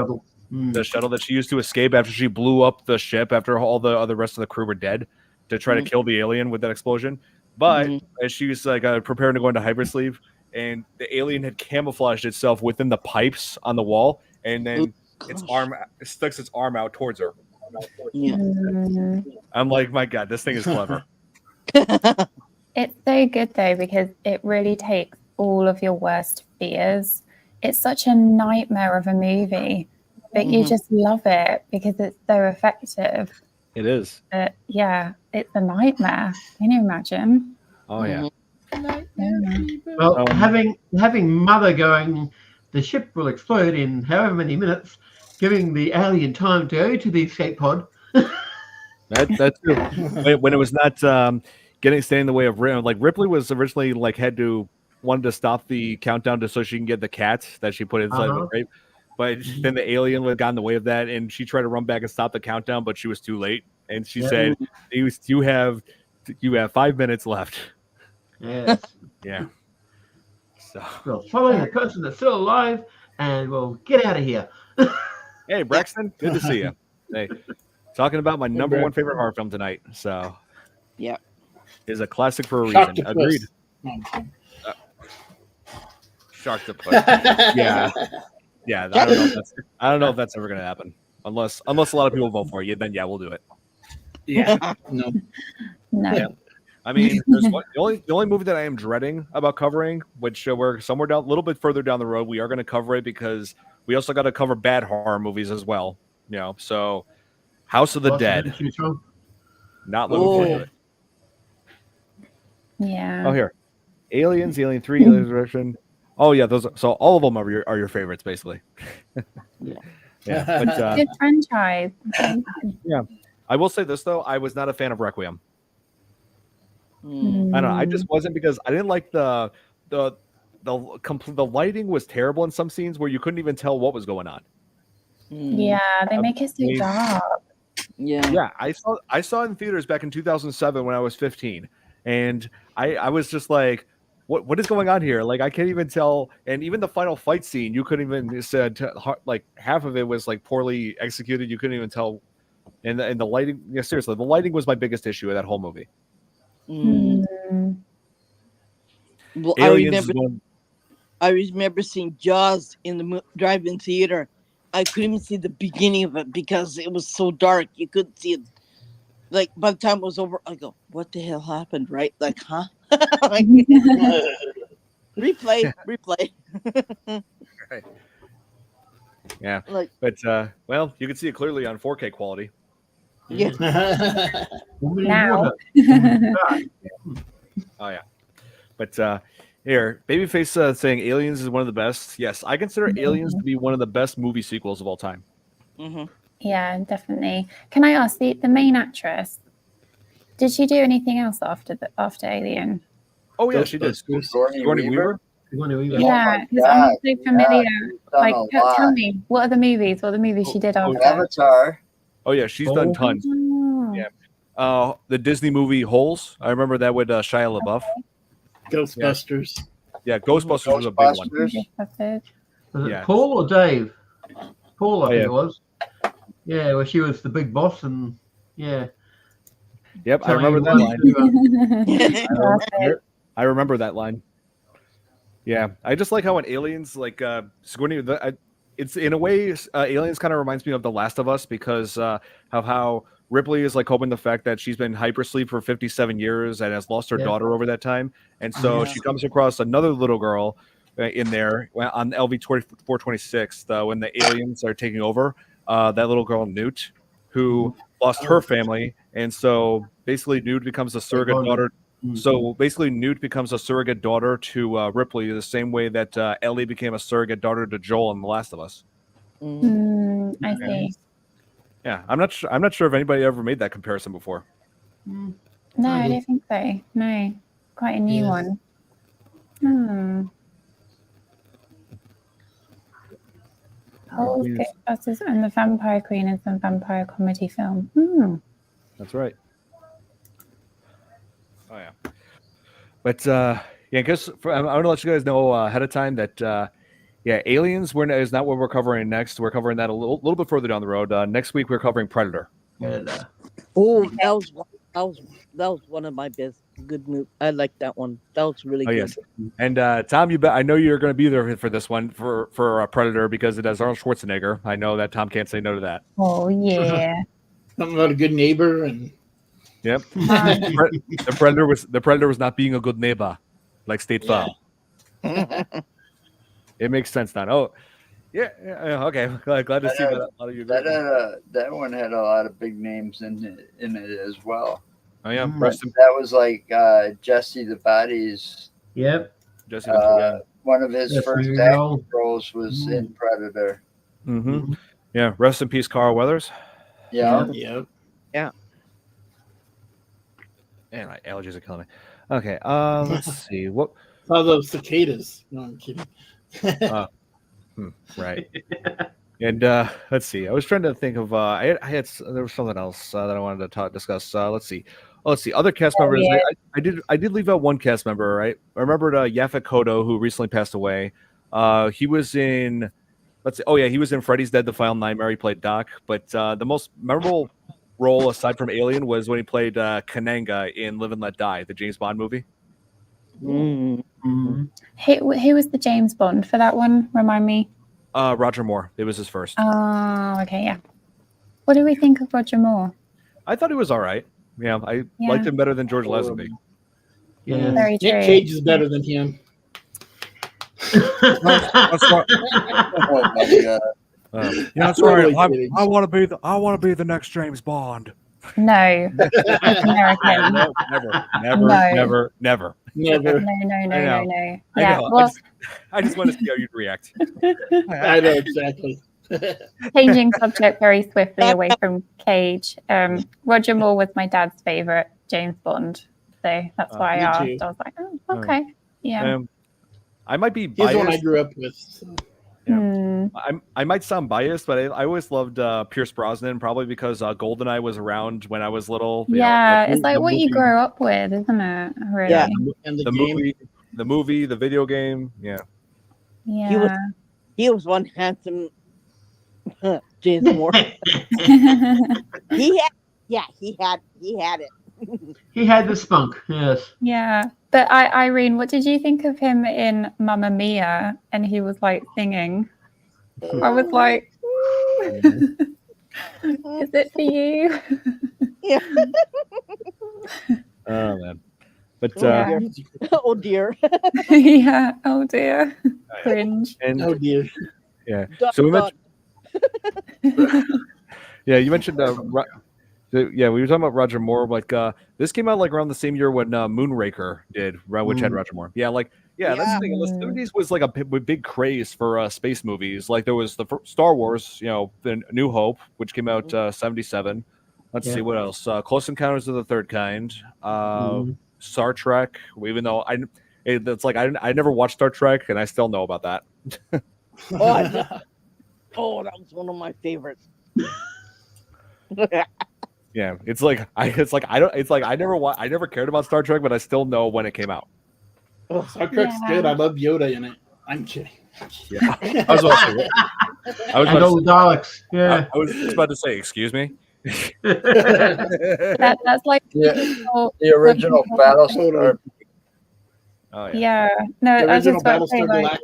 The shuttle that she used to escape after she blew up the ship after all the other rest of the crew were dead, to try to kill the alien with that explosion. But as she was like preparing to go into hypersleep, and the alien had camouflaged itself within the pipes on the wall, and then it sticks its arm out towards her. I'm like, my God, this thing is clever. It's so good though, because it really takes all of your worst fears. It's such a nightmare of a movie, but you just love it because it's so effective. It is. Yeah, it's a nightmare. Can you imagine? Oh yeah. Well, having Mother going, the ship will explode in however many minutes, giving the alien time to go to the escape pod. That's true. When it was not standing in the way of Ripley was originally wanted to stop the countdown so she can get the cat that she put inside the grape. but then the alien got in the way of that, and she tried to run back and stop the countdown, but she was too late. And she said, "You have 5 minutes left." Yes. Yeah. So We'll follow the person that's still alive, and we'll get out of here. hey, Braxton, good to see you. Hey, talking about my number one favorite horror film tonight. So Yeah. is a classic for a reason. Sharktopus. Agreed. Sharktopus. Yeah. Yeah. I don't know if that's ever gonna happen. Unless a lot of people vote for you, then yeah, we'll do it. Yeah. No. No. I mean, the only movie that I am dreading about covering, which we're somewhere down a little bit further down the road, we are going to cover it because we also got to cover bad horror movies as well. You know, so House of the Dead. Not looking forward to it. Yeah. Oh, here, Aliens, Alien 3, Alien Resurrection. Oh yeah, those. So all of them are your favorites, basically. Yeah. But, good franchise. yeah, I will say this though, I was not a fan of Requiem. I don't know. I just wasn't because I didn't like the lighting was terrible in some scenes where you couldn't even tell what was going on. Yeah, they make it so dark. Yeah. I saw it in theaters back in 2007 when I was 15, and I was just like, what is going on here? Like I can't even tell. And even the final fight scene, you couldn't even like half of it was like poorly executed. You couldn't even tell. And the lighting, yeah, seriously, the lighting was my biggest issue of that whole movie. Well, Aliens I remember seeing Jaws in the drive-in theater. I couldn't even see the beginning of it because it was so dark. You couldn't see it. Like by the time it was over, I go, "What the hell happened?" Right? Like, huh? Like, replay. Right. Yeah, Like, but well, you can see it clearly on 4K quality. yeah. Now. Oh yeah, but here, Babyface saying Aliens is one of the best. Yes, I consider Aliens to be one of the best movie sequels of all time. Yeah, definitely. Can I ask the main actress? Did she do anything else after Alien? Oh yeah, she did. Sigourney Weaver. Yeah, because I'm not so familiar. Like, tell me, what are the movies? What are the movies she did after? Avatar. Oh yeah, she's done tons. Oh. Yeah. The Disney movie Holes. I remember that with Shia LaBeouf. Ghostbusters. Yeah, Ghostbusters was a big one. Ghostbusters. Was it Paul or Dave? Paul, I think it was. Yeah, where she was the big boss, and yeah. Yep, I remember that line. I remember that line. Yeah, I just like how in Aliens, like Sigourney, it's in a way, Aliens kind of reminds me of The Last of Us because of how Ripley is like hoping the fact that she's been hypersleep for 57 years and has lost her daughter over that time, and so she comes across another little girl in there on LV 426 when the aliens are taking over. That little girl Newt, who lost her family, and so basically Newt becomes a surrogate daughter. So basically, Newt becomes a surrogate daughter to Ripley, the same way that Ellie became a surrogate daughter to Joel in The Last of Us. I see. Yeah, I'm not sure if anybody ever made that comparison before. No, I don't think so. No, quite a new one. Ghostbusters and the Vampire Queen is a vampire comedy film. That's right. Oh yeah, but yeah, I guess I want to let you guys know ahead of time that Aliens is not what we're covering next. We're covering that a little bit further down the road. Next week we're covering Predator. Oh, that was one of my best good movies. I like that one. That was really good. Yes. And Tom, I know you're going to be there for this one for Predator because it has Arnold Schwarzenegger. I know that Tom can't say no to that. Oh yeah. Something about a good neighbor and. Yep. The Predator was not being a good neighbor, like State Farm. It makes sense now. Oh, yeah. Okay. Glad to see that a lot of you. That one had a lot of big names in it as well. Oh yeah. That was like Jesse the Body's. Yep. Jesse the one of his first acting roles was in Predator. Yeah. Rest in peace, Carl Weathers. Yeah. Yeah. And my allergies are killing me. Okay, let's see what. Oh, those cicadas. No, I'm kidding. Right. And let's see. I was trying to think of. There was something else that I wanted to discuss. Let's see. Oh, let's see. Other cast members. yeah. I did leave out one cast member. Right. I remembered Yaphet Kotto, who recently passed away. He was in. Let's see. Oh yeah, he was in Freddy's Dead: The Final Nightmare. He played Doc. But the most memorable role aside from Alien was when he played Kananga in Live and Let Die, the James Bond movie. Mm-hmm. Who was the James Bond for that one? Remind me. Roger Moore. It was his first. Oh, okay, yeah. What do we think of Roger Moore? I thought he was all right. Yeah, I liked him better than George Lazenby. Yeah. Very true. Nick Cage is better than him. Oh my god. That's Totally right. kidding. I want to be the next James Bond. No, it's American. No, never. No. Never. No. I Yeah, know. well, I just want to see how you'd react. I know exactly. changing subject very swiftly away from Cage. Roger Moore was my dad's favorite James Bond, so that's why I me asked. too. I was like, oh, okay, yeah. I might be He's biased. the one I grew up with. So. I might sound biased, but I always loved Pierce Brosnan, probably because GoldenEye was around when I was little. Yeah, it's like what you grow up with, isn't it? Really? Yeah. And The movie, the video game. Yeah. Yeah. He was one handsome James Moore. He had it. He had the spunk, yes. Yeah. But Irene, what did you think of him in Mamma Mia? And he was like singing. I was like, is it for you? Yeah. Oh man. But Yeah. Oh dear. Yeah. Oh dear. Cringe. and Oh dear. yeah. Dot, So we dot. mentioned. Yeah, you mentioned. Yeah, we were talking about Roger Moore. Like, this came out like around the same year when Moonraker did, which had Roger Moore. Yeah, like, that's the thing. The '70s was like a big craze for space movies. Like, there was the Star Wars, the New Hope, which came out '77. Let's see what else. Close Encounters of the Third Kind. Star Trek. Even though it's like I never watched Star Trek, and I still know about that. Oh, that was one of my favorites. Yeah, I never cared about Star Trek, but I still know when it came out. Star Trek's good. I love Yoda in it. I'm kidding. Yeah, I was about to say. And all the Daleks. Yeah. I was just about to say, excuse me. That's like The original Battlestar. Oh yeah. No, The I was original just about to say Battlestar like,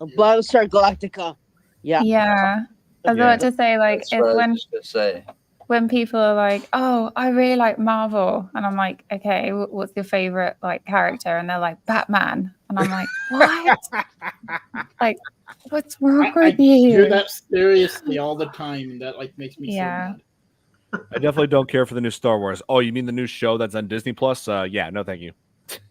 Galactica. Battlestar Galactica. Yeah. yeah. I was about to say like That's it's what I when was just gonna say. when people are like, oh, I really like Marvel, and I'm like, okay, what's your favorite like character? And they're like Batman, and I'm like, what? Like, what's wrong I with you? hear that seriously all the time, and that like makes me so mad. I definitely don't care for the new Star Wars. Oh, you mean the new show that's on Disney Plus? Yeah, no, thank you.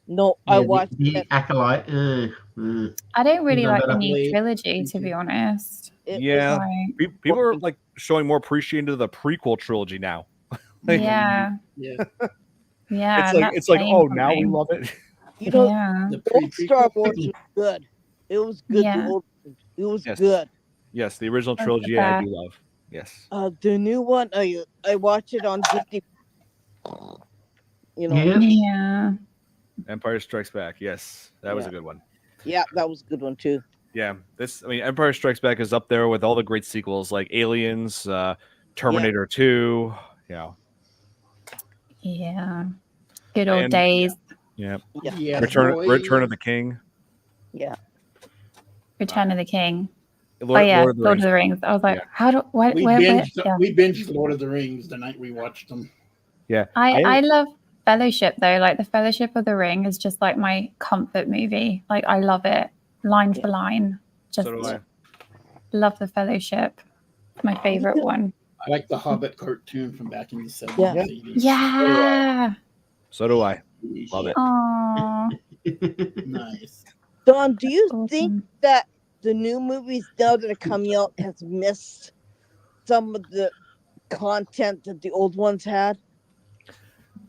No, I watched the it. Acolyte. I don't really No, like but the I new believe- trilogy, to be honest. It Yeah. Like, People are like showing more appreciation to the prequel trilogy now. Like, yeah, Yeah. yeah. It's like oh, now we love it. You know, Yeah, The old Star pre-prequel. Wars was good. It was good. Yeah. It was Yes. good. Yes, the original That's trilogy the I do best. love. Yes. The new one, I watched it on Disney. You know, Yeah. yeah. Empire Strikes Back. Yes, that was a Yeah. good one. yeah, that was a good one too. Yeah, Empire Strikes Back is up there with all the great sequels like Aliens, Terminator 2. Yeah, Yeah. Good old And- days. yeah. Yeah, Return of the King. Yeah, Return of the King. Lord, Oh yeah, Lord of the Lord Rings. of the Rings. I was like, Yeah. how do where We where binged, yeah. we binged Lord of the Rings the night we watched them. Yeah, I love Fellowship though. Like the Fellowship of the Ring is just like my comfort movie. Like I love it line for line. Just so do I. love the Fellowship. It's my favorite one. I like the Hobbit cartoon from back in the 70s, Yeah. 80s. Yeah. So do I. Love it. Oh, Nice. Don, do you think awesome. that the new movies now that are coming out has missed some of the content that the old ones had?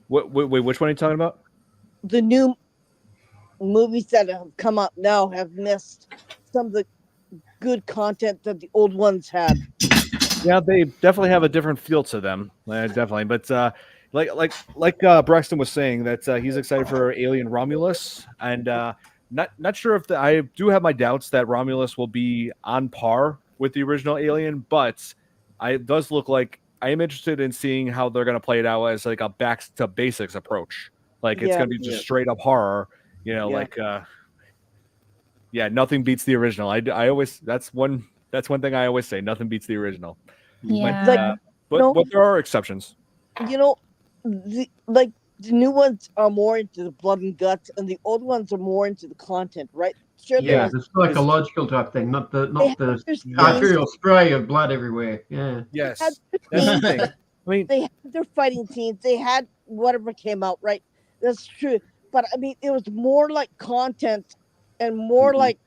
Wait, which one are you talking about? The new movies that have come up now have missed some of the good content that the old ones had. Yeah, they definitely have a different feel to them. Definitely, but like Braxton was saying that he's excited for Alien Romulus, and not sure if I do have my doubts that Romulus will be on par with the original Alien, but it does look like I am interested in seeing how they're going to play it out as like a back to basics approach. Like it's Yeah. going to be just straight up horror, Yeah. like nothing beats the original. I always that's one thing I always say. Nothing beats the original. Yeah. But there are exceptions. The new ones are more into the blood and guts, and the old ones are more into the content, right? Sure, Yeah, the psychological type thing, not the their arterial spray of blood everywhere. Yeah. Yes, had that's the thing. I mean, they had their fighting scenes. They had whatever came out, right? That's true. But I mean, it was more like content and more like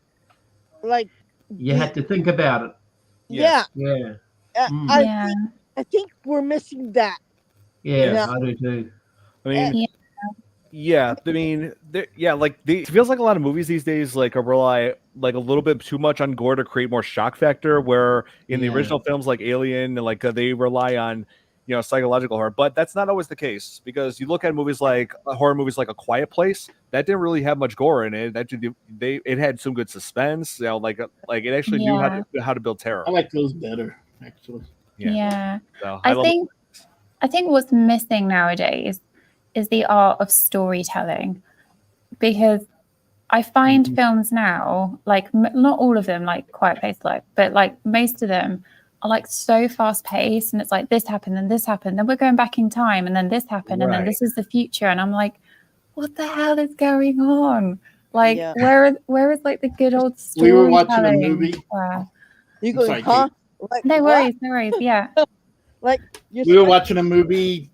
You had to think about it. yeah. Yeah. I think we're missing that. Yeah, I do too. I mean, yeah. I mean, like it feels like a lot of movies these days like rely like a little bit too much on gore to create more shock factor. Where in the original films like Alien, like they rely on psychological horror, but that's not always the case because you look at movies like horror movies like A Quiet Place that didn't really have much gore in it. It had some good suspense. Like it actually knew how to build terror. I like those better actually. Yeah. So, I think what's missing nowadays is the art of storytelling, because I find films now, like not all of them, like Quiet Place, but like most of them are like so fast paced, and it's like this happened, then this happened, then we're going back in time, and then this happened, and then this is the future, and I'm like, what the hell is going on? Like, where is like the good old storytelling? We were watching a movie. You go, huh? Like, no worries. Yeah. Like we were watching a movie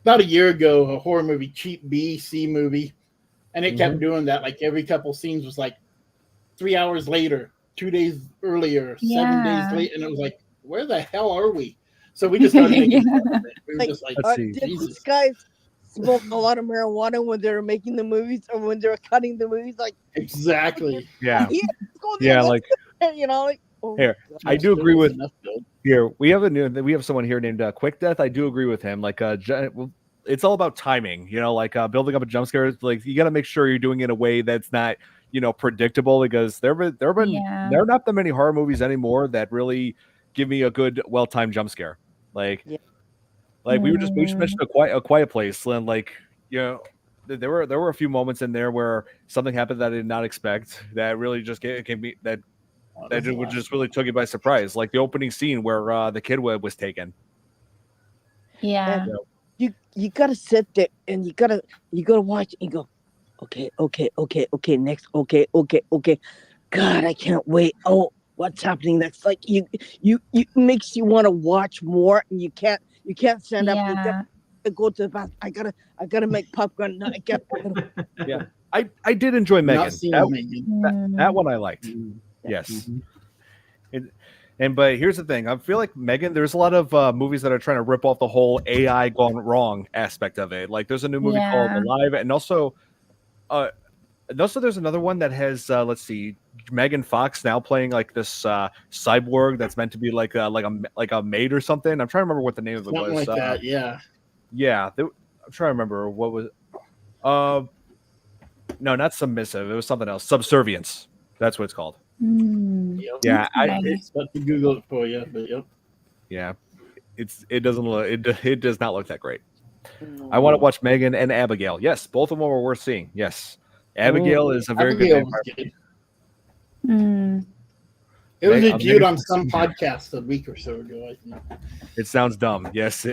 about a year ago, a horror movie, cheap B, C movie, and it kept doing that. Like every couple scenes was like 3 hours later, 2 days earlier, 7 days late, and it was like, where the hell are we? So we just started making fun of it. We were just like, did these guys smoke a lot of marijuana when they were making the movies or when they were cutting the movies? Like exactly. Yeah. Like oh, here, I do agree with. Here we have someone here named Quick Death. I do agree with him. Like it's all about timing. Like building up a jump scare. Like you got to make sure you're doing it in a way that's not predictable, because there are not that many horror movies anymore that really give me a good well-timed jump scare. Like we just mentioned a quiet place, and like there were a few moments in there where something happened that I did not expect that really just gave me that just really took you by surprise, like the opening scene where the kid was taken. Yeah. And you gotta sit there and you gotta watch and go, okay, next, okay. God, I can't wait. Oh, what's happening next? Like you makes you want to watch more, and you can't stand up. You gotta go to the bathroom. I gotta make popcorn. No, I can't. Yeah, I did enjoy Megan. That one I liked. Yes. But here's the thing. I feel like Megan, there's a lot of movies that are trying to rip off the whole AI gone wrong aspect of it. Like there's a new movie called Alive, and also there's another one that has let's see, Megan Fox now playing like this cyborg that's meant to be like a maid or something. I'm trying to remember what the name of it was. Like that, yeah. I'm trying to remember what was. No, not submissive. It was something else. Subservience. That's what it's called. Yeah, I about to Google it for you, but yeah, it does not look that great. I want to watch Megan and Abigail. Yes, both of them are worth seeing. Yes, Abigail is a very good name. It was reviewed on some podcast a week or so ago, I think. It sounds dumb. Yes,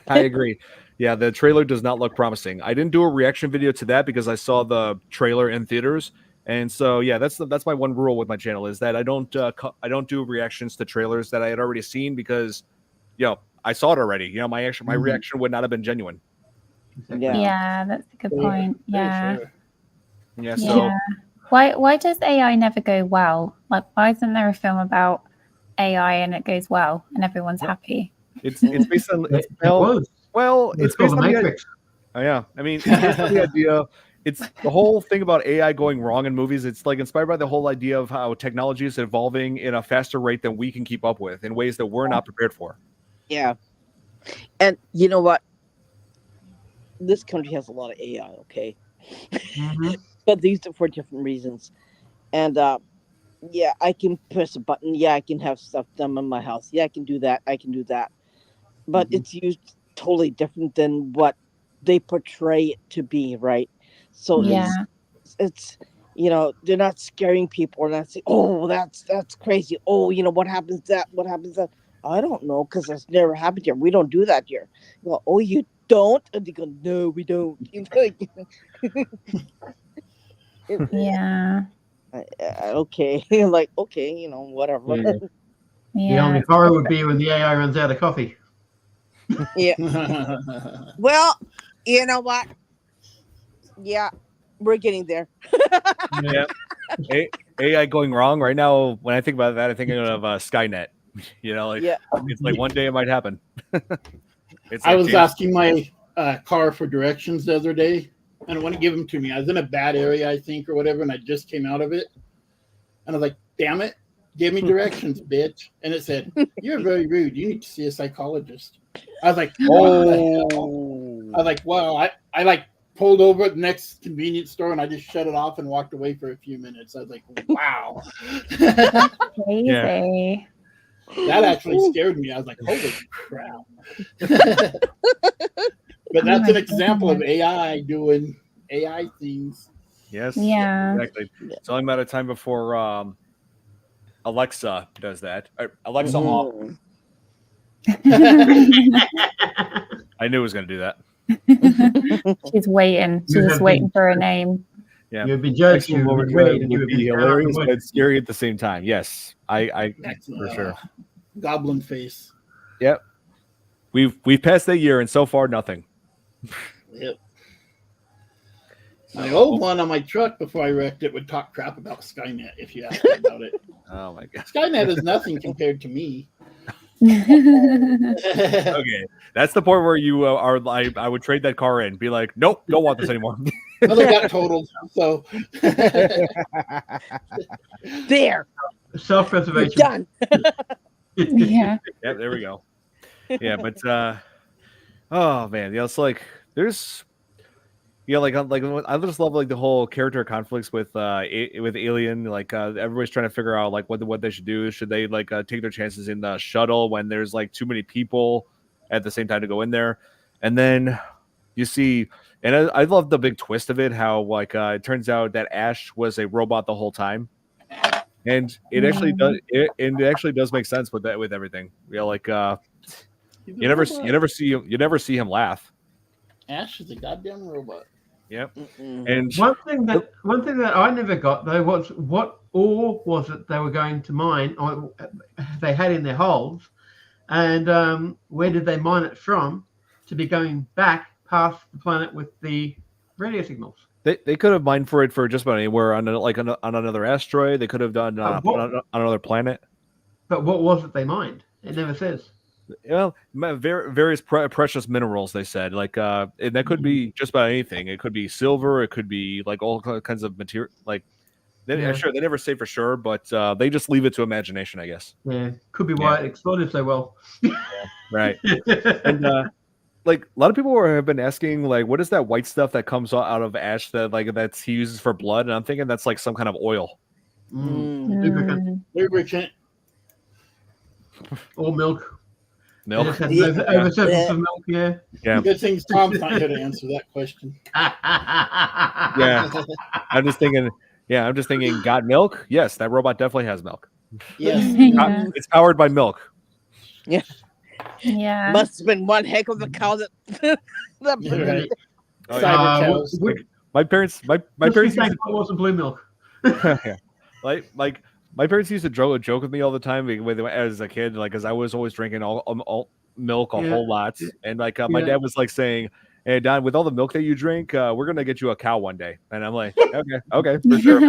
I agree. Yeah, the trailer does not look promising. I didn't do a reaction video to that because I saw the trailer in theaters. And so, yeah, that's my one rule with my channel is that I don't do reactions to trailers that I had already seen because, I saw it already. My reaction would not have been genuine. Yeah, that's a good point. Yeah. Yeah. So why does AI never go well? Like, why isn't there a film about AI and it goes well and everyone's happy? It's based on it's based on the Matrix. Oh yeah, I mean, it's based on the idea. it's the whole thing about AI going wrong in movies. It's like inspired by the whole idea of how technology is evolving in a faster rate than we can keep up with in ways that we're not prepared for. Yeah. And you know what? This country has a lot of AI, okay? But these are for different reasons. And yeah, I can press a button. Yeah, I can have stuff done in my house. Yeah, I can do that. I can do that. But it's used totally different than what they portray it to be, right? So it's they're not scaring people. They're not saying, "Oh, that's crazy." Oh, what happens that? What happens that? I don't know because it's never happened here. We don't do that here. You go, "Oh, you don't?" And they go, "No, we don't." Yeah. Okay, like okay, whatever. The only horror would be when the AI runs out of coffee. Yeah. Well, you know what? Yeah, we're getting there. Yeah. AI going wrong right now. When I think about that, I'm thinking of Skynet. It's like one day it might happen. I was asking my car for directions the other day, and it wouldn't give them to me. I was in a bad area, I think, or whatever, and I just came out of it. And I was like, damn it, give me directions, bitch. And it said, you're very rude. You need to see a psychologist. I was like, oh. I was like, well, I like pulled over at the next convenience store and I just shut it off and walked away for a few minutes. I was like, wow. Crazy. Yeah. That actually scared me. I was like, holy crap. But that's an example of AI doing AI things. Yes. Yeah. Exactly. It's only a matter of time before Alexa does that. Alexa off. I knew it was going to do that. She's waiting. She's just waiting for her name. Yeah. You'd be judged. It would be hilarious, but scary at the same time. Yes, I for sure. Goblin face. Yep. We've passed that year, and so far nothing. Yep. My old one on my truck before I wrecked it would talk crap about Skynet if you asked me about it. Oh my god. Skynet is nothing compared to me. Okay, that's the point where you are like, I would trade that car in, be like, nope, don't want this anymore. Well, they got totaled, so there. Self-preservation. Done. Yeah. Yeah, there we go. Yeah, but oh man, it's like there's like I just love like the whole character conflicts with Alien. Like everybody's trying to figure out like what they should do. Should they like take their chances in the shuttle when there's like too many people at the same time to go in there? And then you see, and I love the big twist of it, how like it turns out that Ash was a robot the whole time, and it actually does. It actually does make sense with everything. Like you never see him laugh. Ash is a goddamn robot. Yep. And one thing that I never got though was what ore was it they were going to mine, or they had in their holds, and where did they mine it from to be going back past the planet with the radio signals? They could have mined for it for just about anywhere on another asteroid. They could have done on another planet. But what was it they mined? It never says. Well, various precious minerals. They said and that could be just about anything. It could be silver. It could be like all kinds of material. Like, sure, they never say for sure, but they just leave it to imagination, I guess. Yeah, could be why it exploded so well. Right. And like a lot of people have been asking, like, what is that white stuff that comes out of Ash that he uses for blood? And I'm thinking that's like some kind of oil. Lubricant. Or milk. Milk. Oversurface of milk, yeah. Good thing Tom's not here to answer that question. Yeah. I'm just thinking, got milk? Yes, that robot definitely has milk. Yes. It's powered by milk. Yeah. Yeah. Must have been one heck of a cow that Right. My parents wasn't blue milk. like my parents used to joke with me all the time as a kid, like, because I was always drinking all milk a whole lot, and like my dad was like saying, "Hey Don, with all the milk that you drink, we're gonna get you a cow one day." And I'm like, okay, for sure.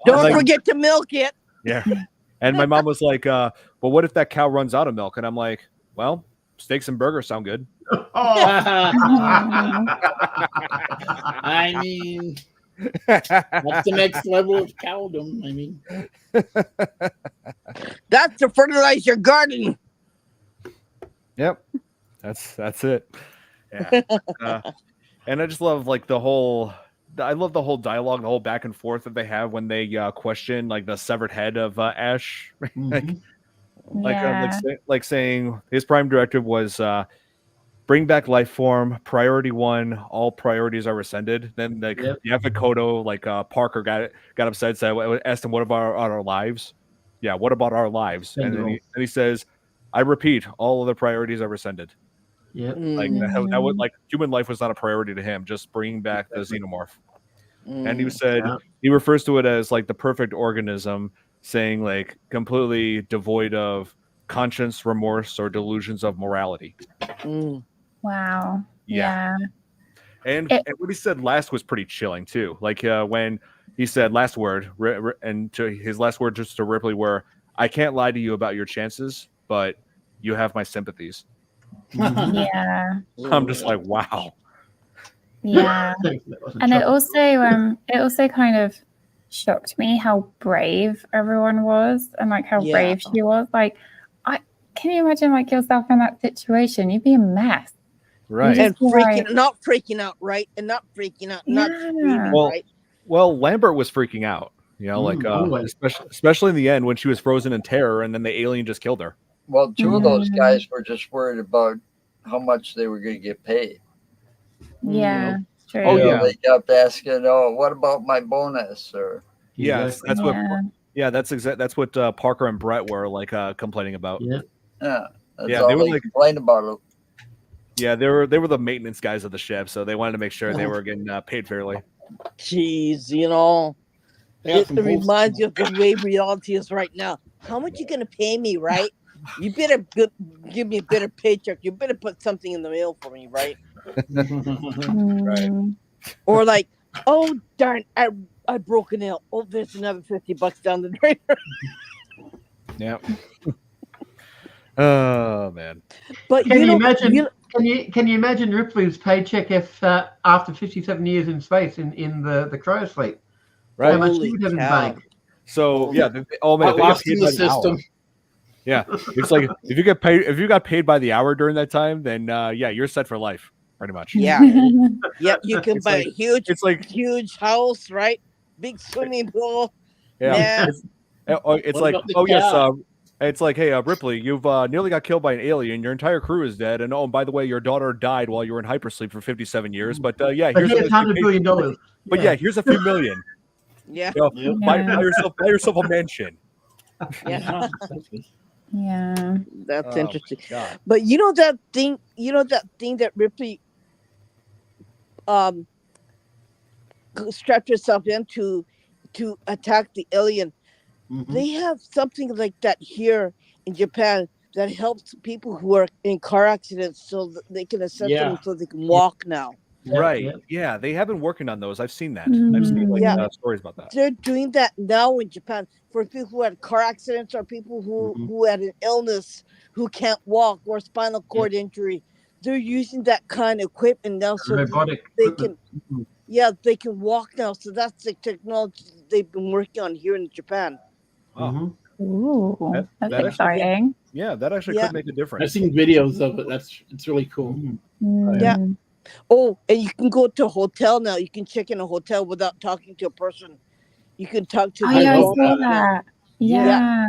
Don't forget to milk it. Yeah. And my mom was like, "But what if that cow runs out of milk?" And I'm like, "Well, steaks and burgers sound good. I mean, that's the next level of cowdom. I mean, That's to fertilize your garden. Yep, that's it. Yeah, and I just love like the whole. I love the whole dialogue, the whole back and forth that they have when they question like the severed head of Ash. Like saying his prime directive was bring back life form, priority one, all priorities are rescinded. Then like Kodo, like Parker got upset, said asked him what about our lives? Yeah, what about our lives? And then he says, I repeat, all of the priorities are rescinded. Yeah, like that would like human life was not a priority to him, just bringing back the xenomorph. And he said he refers to it as like the perfect organism, saying like completely devoid of conscience, remorse, or delusions of morality. Wow. Yeah. And what he said last was pretty chilling too. Like when he said last word, and to his last word just to Ripley were, I can't lie to you about your chances, but you have my sympathies. Yeah. I'm just like, wow. Yeah. And it also kind of shocked me how brave everyone was, and like how brave she was. Like, can you imagine like yourself in that situation? You'd be a mess. Right. And not freaking out, right? And not freaking out, not screaming, right? Well, Lambert was freaking out, you know, like especially in the end when she was frozen in terror and then the alien just killed her. Well, two of those guys were just worried about how much they were going to get paid. Yeah, true. Oh, yeah. They kept asking, "Oh, what about my bonus?" Or yes, that's what. Yeah, that's what Parker and Brett were like complaining about. That's all they were like complained about it. Yeah, they were the maintenance guys of the ship, so they wanted to make sure they were getting paid fairly. Jeez, you know, it reminds you of the way reality is right now. How much you gonna pay me, right? You better give me a better paycheck. You better put something in the mail for me, right? Right. Or like, oh darn, I broke a nail. Oh, there's another $50 down the drain. Yeah. Oh man. But can you imagine? Can you imagine Ripley's paycheck if after 57 years in space in the cryosleep? Right. How much she would have in the bank? So yeah, in the system. Yeah, it's like if you got paid by the hour during that time, then yeah, you're set for life, pretty much. Yeah, yeah, you can buy a huge house, right? Big swimming pool. Yeah, it's like it's like, hey, Ripley, you've nearly got killed by an alien. Your entire crew is dead, and by the way, your daughter died while you were in hypersleep for 57 years. But yeah, here's $100 billion. But yeah, here's a few million. Yeah, buy yourself a mansion. Yeah. Yeah, that's interesting. But you know that thing that Ripley strapped herself in to attack the alien. They have something like that here in Japan that helps people who are in car accidents so that they can assess them so they can walk now. Right. Yeah, they have been working on those. I've seen that. I've seen stories about that. They're doing that now in Japan for people who had car accidents or people who had an illness who can't walk or spinal cord injury. They're using that kind of equipment now so they can they can walk now. So that's the technology they've been working on here in Japan. Wow. Ooh, that's exciting. That actually could make a difference. I've seen videos of it. It's really cool. Yeah. Oh, and you can go to a hotel now. You can check in a hotel without talking to a person. You can talk to. I saw that. Yeah.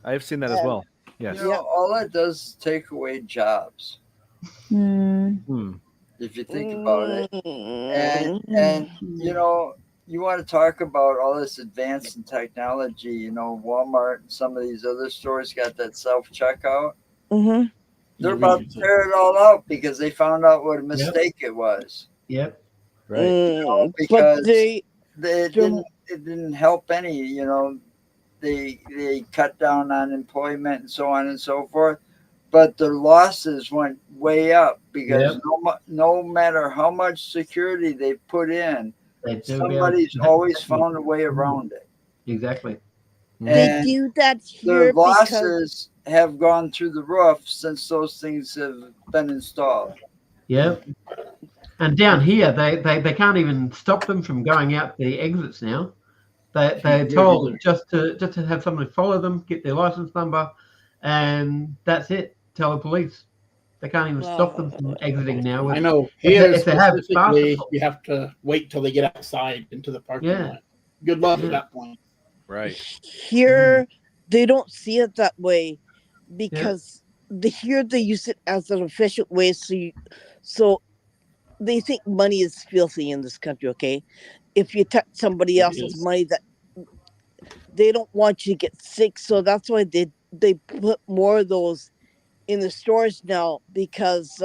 I have seen that as well. Yes. You know, all that does is take away jobs. If you think about it, and you know, you want to talk about all this advance in technology. You know, Walmart and some of these other stores got that self checkout. They're about to tear it all out because they found out what a mistake it was. Yep. Right. You know, because it didn't help any. You know, they cut down on employment and so on and so forth, but their losses went way up because no matter how much security they put in, somebody's always found a way around it. Exactly. They And do that their here because losses have gone through the roof since those things have been installed. Yeah. And down here, they can't even stop them from going out the exits now. They're told just to have someone follow them, get their license number, and that's it. Tell the police. They can't even stop them from exiting now. I know. If Here they have specifically, fast- you have to wait till they get outside into the parking Yeah. lot. Good luck Yeah. at that point. Right. here they don't see it that way because here they use it as an efficient way. So they think money is filthy in this country. Okay, if you touch somebody It else's is. money, that they don't want you to get sick. So that's why they put more of those in the stores now because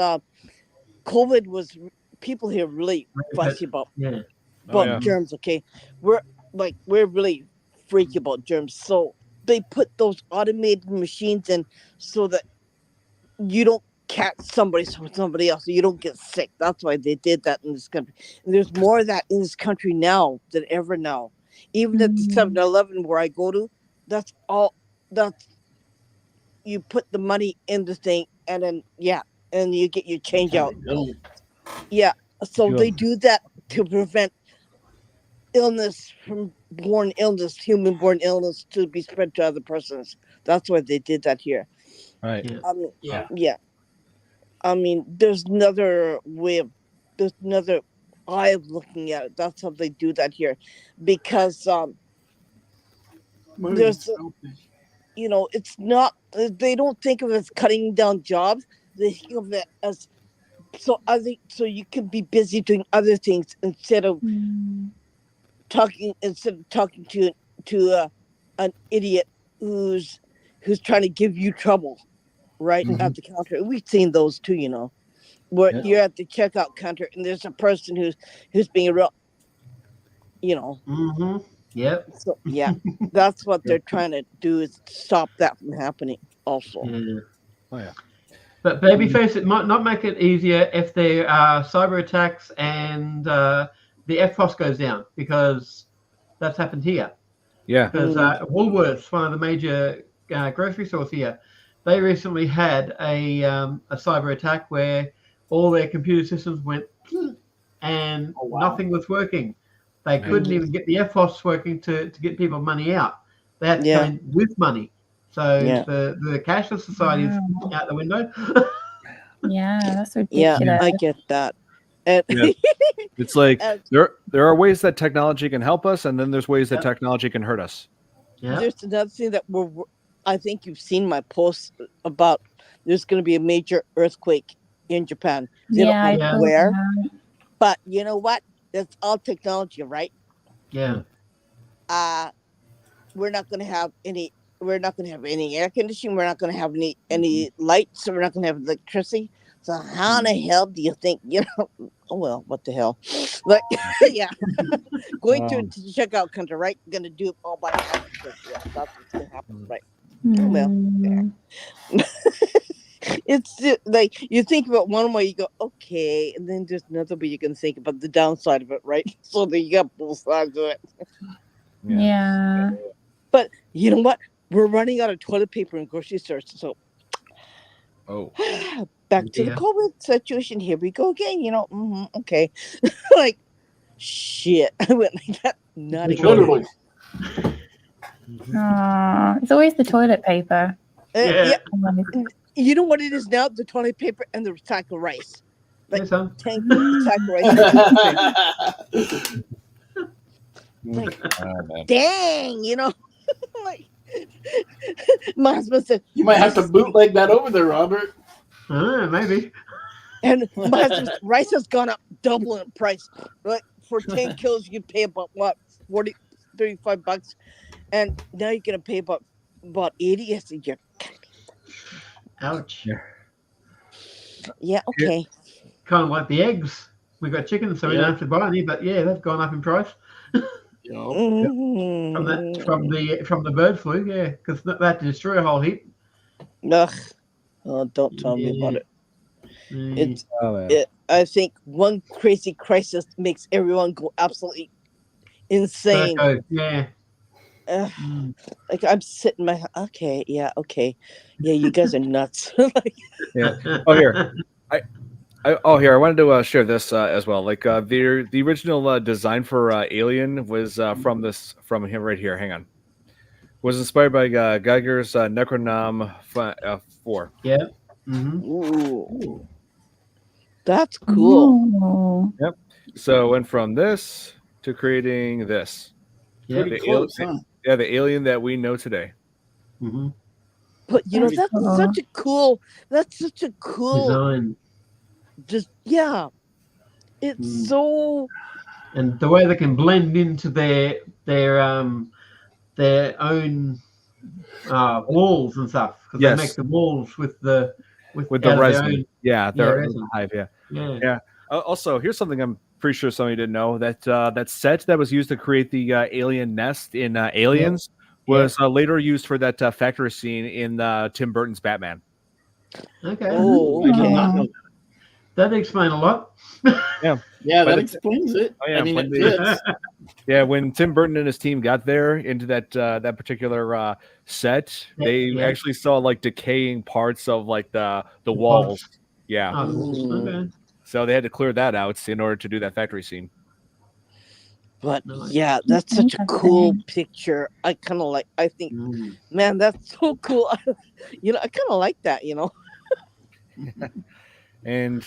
COVID was people here really fussy about Yeah. Yeah. germs. Okay, we're really freaky about germs, so they put those automated machines in so that you don't catch somebody from somebody else, so you don't get sick. That's why they did that in this country. And there's more of that in this country now than ever now. Even at the 7-Eleven where I go to, that's all. That's you put the money in the thing, and then and you get your change out. Yeah, so they do that to prevent illness from human born illness to be spread to other persons. That's why they did that here. Right. Yeah. I mean, Yeah. I mean, there's another eye of looking at it. That's how they do that here, because there's it's not. They don't think of it as cutting down jobs. They think of it as so you can be busy doing other things instead of talking to an idiot who's trying to give you trouble right at the counter. We've seen those too, where you're at the checkout counter and there's a person who's being real, Mm-hmm. Yep. So that's what they're trying to do, is stop that from happening also. Yeah. Oh yeah. But babyface, it might not make it easier if there are cyber attacks and the FPOS goes down, because that's happened here. Yeah. Because Woolworths, one of the major grocery stores here, they recently had a cyber attack where all their computer systems went and nothing was working. They couldn't even get the FPOS working to get people money out. They had to come in with money. So the cashless society is out the window. Yeah, that's ridiculous. Yeah, I get that. And It's like there are ways that technology can help us, and then there's ways that technology can hurt us. Yeah. There's another thing that I think you've seen my post about. There's going to be a major earthquake in Japan. They don't know where, but you know what? That's all technology, right? Yeah. We're not going to have any. We're not going to have any air conditioning. We're not going to have any lights. So we're not going to have electricity. So how in the hell do you think, oh, well, what the hell? Like, going to the checkout counter, right? Going to do it all by myself. Yeah, that's what's going to happen, right? Oh, well, it's like you think about one way, you go, okay, and then there's another way you can think about the downside of it, right? So then you got both sides of it. Yeah. But you know what? We're running out of toilet paper in grocery stores. So back to the COVID situation. Here we go again. Okay. Like, shit. I went like that. Not again. It's always the toilet paper. You know what it is now? The toilet paper and the recycled rice. Like, tank recycled rice. Like, dang, like, my husband said, you might have to bootleg that over there, Robert. Maybe. And my husband's rice has gone up double in price. Like, for 10 kilos, you pay about what, $35, and now you're gonna pay about 80. I said, you're ouch. Yeah, okay. Kind of like the eggs. We got chicken, so we don't have to buy any. But they've gone up in price. From the bird flu, because they had to destroy a whole heap. Ugh. Oh, don't tell me about it. I think one crazy crisis makes everyone go absolutely insane. like I'm sitting my okay, yeah, you guys are nuts. Like, Yeah. Oh, here. Here I wanted to share this as well. Like the original design for Alien was from him right here. Hang on. Was inspired by Geiger's Necronom 4. Yeah. Mm-hmm. ooh, that's cool. Ooh. Yep. So it went from this to creating this. Yeah. Pretty The close, huh? Yeah, the alien that we know today. Mm-hmm. But you know, That's that's cool. such a cool. That's such a cool. Design. Just yeah, it's so. And the way they can blend into their own walls and stuff, because they make the walls with the out of resin. their own. Yeah, Yeah, the resin. hive. Yeah. Yeah. Yeah. Also, here's something I'm pretty sure some of you didn't know that that set that was used to create the alien nest in Aliens was later used for that factory scene in Tim Burton's Batman. Okay. Oh, I did okay. not know That explains a lot. Yeah. Yeah, But that it's- explains it. Oh, yeah, I mean, when it they- fits. Yeah, when Tim Burton and his team got there into that that particular set, they Yeah. actually saw like decaying parts of like the walls. pods. Yeah. Oh, the walls. Okay. So they had to clear that out in order to do that factory scene. But Nice. yeah, that's such a Interesting. cool picture. I kind of like. I think, Mm. man, that's so cool. You know, I kind of like that. You know. And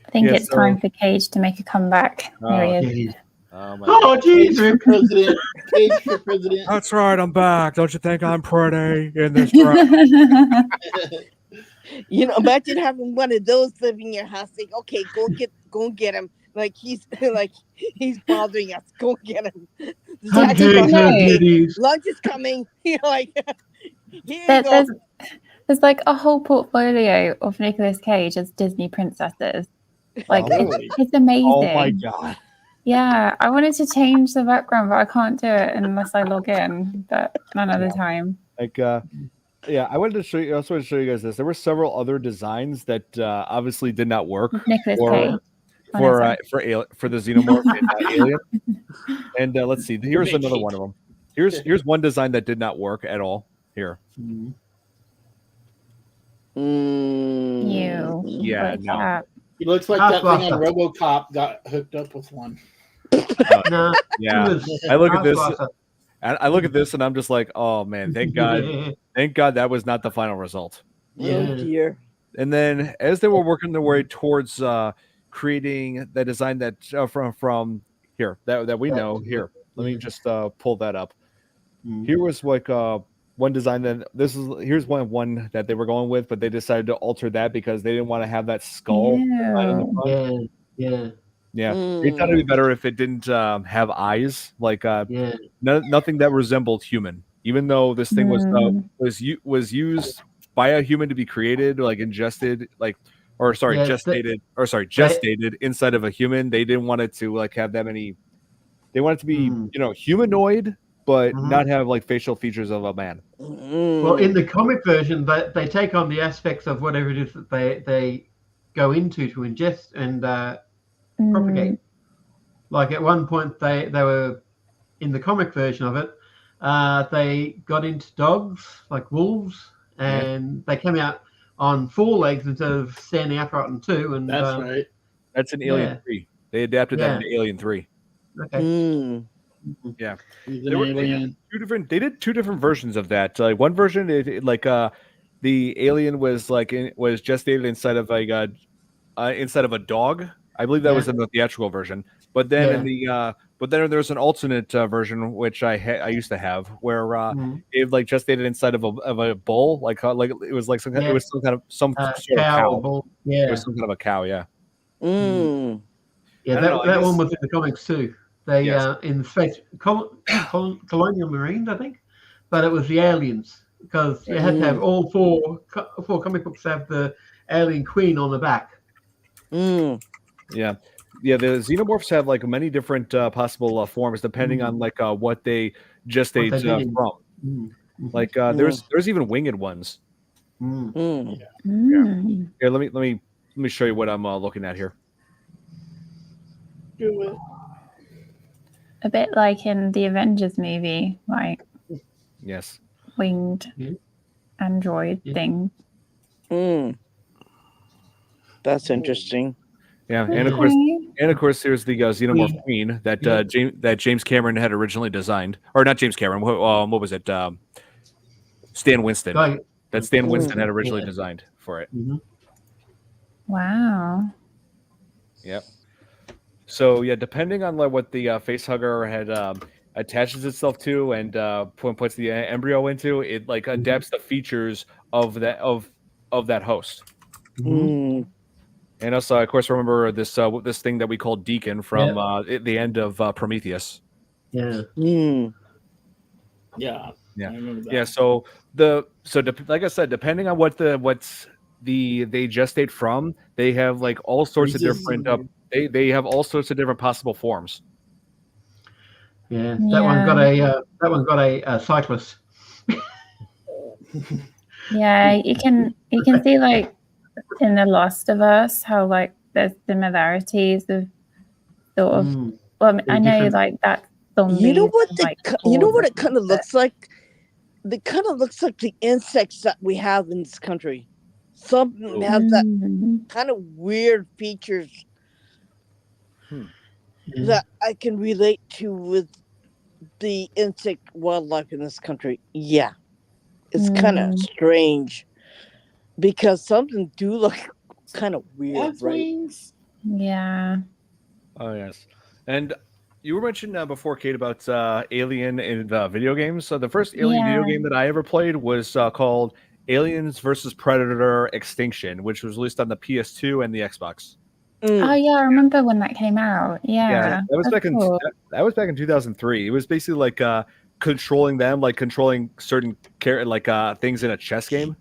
I think Yeah, it's time for Cage to make a comeback. There he is. Jeez. oh my Oh, Cage jeez. for president. Cage for president. That's right, I'm back. Don't you think I'm pretty in this dress? You know, imagine having one of those live in your house. Like, okay, go get him. Like he's bothering us. Go get him. Zach is Okay, like, no. okay, ladies. lunch is coming. You're like, here you There- go. there's like a whole portfolio of Nicolas Cage as Disney princesses. Like Really? it's amazing. Oh my god. Yeah, I wanted to change the background, but I can't do it unless I log in. But another time. Like yeah, I wanted to show you. I also wanted to show you guys this. There were several other designs that obviously did not work With Nicolas for Cage. Oh, no, for the xenomorph in Alien. And let's see. Here's another one of them. Here's one design that did not work at all. Here. Mm. You. Yeah, What's no. that? He looks like that thing on RoboCop got hooked up with one. No. Yeah. it was I look at this. Taskmaster. And I look at this and I'm just like, oh man, thank God that was not the final result. Yeah. Oh dear. And then as they were working their way towards creating the design that from here that we know here. Let me just pull that up. Mm. Here was like one design that here's one that they were going with, but they decided to alter that because they didn't want to have that skull design in the Ew. front. Yeah. They thought it'd be better if it didn't have eyes, like Yeah. nothing that resembled human. Even though this thing was used by a human to be created, like ingested, like gestated inside of a human. They didn't want it to like have that many. They want it to be humanoid, but not have like facial features of a man. Well, in the comic version, they take on the aspects of whatever it is that they go into to ingest and propagate. Like at one point, they were in the comic version of it. They got into dogs like wolves, and they came out on 4 legs instead of standing upright on 2. And that's right. That's in Alien 3. They adapted that into Alien 3. Okay. Yeah, He's an alien. They did 2 different versions of that. Like one version, the alien was was gestated inside of a dog. I believe that was in the theatrical version. But then there's an alternate version which I used to have where it like gestated inside of a bull, like it was like some kind of sort of cow. Bull. Yeah, it was some kind of a cow. Yeah. Yeah, that one was in the comics too. They in the space colonial marines, I think, but it was the aliens because you had to have all four comic books have the alien queen on the back. Yeah, the xenomorphs have like many different possible forms depending on like what they gestate from. Like there's even winged ones. Yeah. Here, let me show you what I'm looking at here. Do it. A bit like in the Avengers movie, like Yes. winged android thing. That's interesting. Yeah, and of course, there's the Xenomorph Queen that James Cameron had originally designed, or not James Cameron. What was it? Stan Winston. That Stan Winston had originally designed for it. Wow. Yep. So yeah, depending on like what the facehugger had attaches itself to and puts the embryo into, it like adapts the features of that host. And also, of course, remember this thing that we call Deacon from the end of Prometheus. Yeah. Yeah. Yeah. I remember that. Yeah. So like I said, depending on what they gestate from, they have like all sorts of different. They have all sorts of different possible forms. Yeah. That one got a cyclist. Yeah, you can see like in The Last of Us how like there's similarities of sort of. Well, I know like that zombie. You know what like, it kind of looks like? It kind of looks like the insects that we have in this country. Some have that kind of weird features that I can relate to with the insect wildlife in this country. Yeah, it's kind of strange because some of them do look kind of weird, right? Yeah. Oh yes, and you were mentioning before, Kate, about Alien in the video games. So the first Alien video game that I ever played was called Aliens versus Predator Extinction, which was released on the PS2 and the Xbox. Oh yeah, I remember when that came out. Yeah, that was back in 2003. It was basically like controlling them, like controlling certain things in a chess game.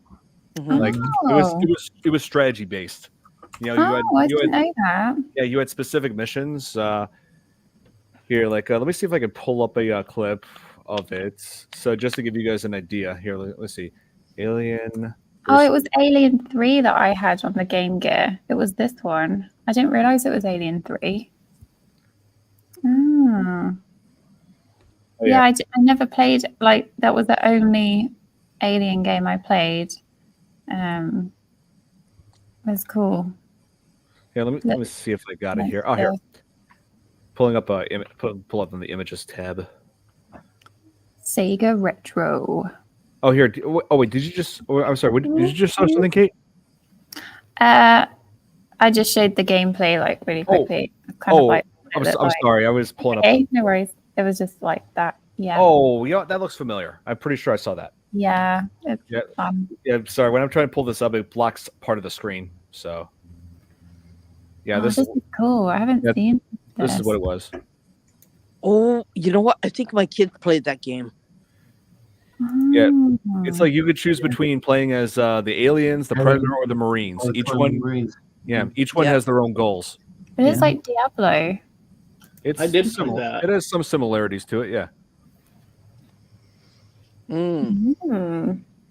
Like it was strategy based. You know, I didn't know that. Yeah, you had specific missions. Here, like, let me see if I can pull up a clip of it. So just to give you guys an idea, here, let's see, Alien. Oh, it was Alien 3 that I had on the Game Gear. It was this one. I didn't realize it was Alien 3. Oh. Yeah, I never played, like, that was the only Alien game I played. It was cool. Yeah, let me see if I got it here. Oh, here. Pulling up pull up on the images tab. Sega Retro. Oh, here. Oh, wait. Did you just? I'm sorry. Did you just show something, Kate? I just showed the gameplay like really quickly. I'm sorry. I was pulling up. No worries. It was just like that. Yeah. Oh, that looks familiar. I'm pretty sure I saw that. Yeah. It's fun. Yeah. Sorry. When I'm trying to pull this up, it blocks part of the screen. So. Yeah. This is cool. I haven't seen this. This is what it was. Oh, you know what? I think my kid played that game. Yeah, it's like you could choose between playing as the aliens, the Predator, or the Marines. Each one has their own goals. But it's like Diablo. I did that. It has some similarities to it. Yeah.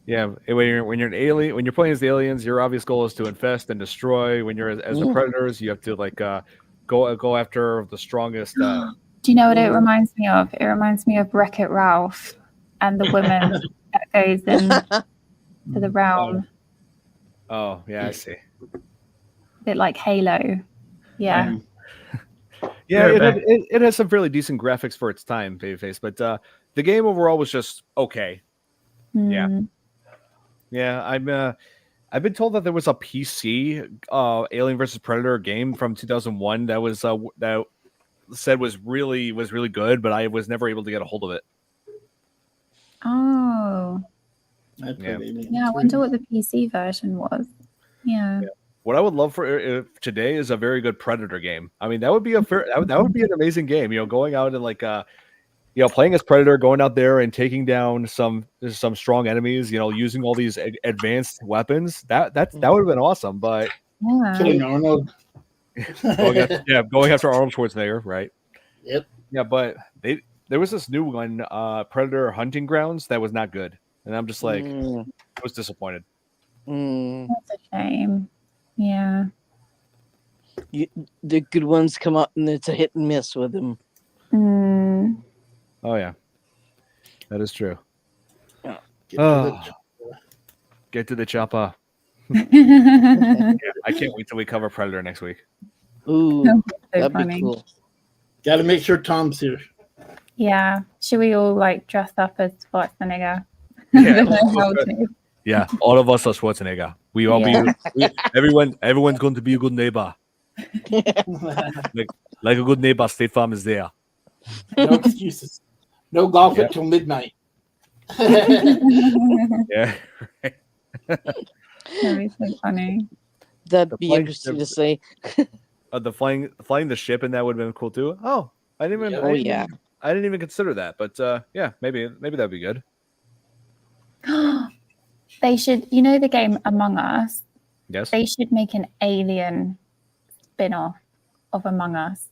Yeah. When you're an alien, when you're playing as the aliens, your obvious goal is to infest and destroy. When you're as the Predators, you have to like go after the strongest. Do you know what it reminds me of? It reminds me of Wreck-It Ralph and the woman that goes into the realm. Oh, yeah, I see. A bit like Halo. Yeah. It has some fairly decent graphics for its time, Babyface, but the game overall was just okay. Yeah. I've been told that there was a PC Alien vs Predator game from 2001 that was that said was really good, but I was never able to get a hold of it. Oh. I wonder what the PC version was. Yeah. What I would love for today is a very good Predator game. I mean, that would be that would be an amazing game. You know, going out and like playing as Predator, going out there and taking down some strong enemies. You know, using all these advanced weapons. That would have been awesome. But killing Arnold. going after Arnold Schwarzenegger, right? Yep. Yeah, but there was this new one, Predator Hunting Grounds, that was not good, and I'm just like, I was disappointed. That's a shame. Yeah. The good ones come out, and it's a hit and miss with them. Oh yeah, that is true. Get to the chopper. That'd I can't wait till we cover Predator next week. Ooh, be so that'd funny. be cool. Got to make sure Tom's here. Yeah. Should we all like dress up as Schwarzenegger? Yeah. How to. Yeah, all of us are Schwarzenegger. We all everyone's going to be a good neighbor. Like a good neighbor, State Farm is there. No excuses. No golf Yep. until midnight. Yeah. That'd be so funny. That'd The be flight- interesting to say. The flying the ship and that would have been cool too. Oh, I didn't even. Yeah. Oh yeah. I didn't even consider that, but yeah, maybe that'd be good. They should, you know, the game Among Us. Yes. They should make an alien spin-off of Among Us.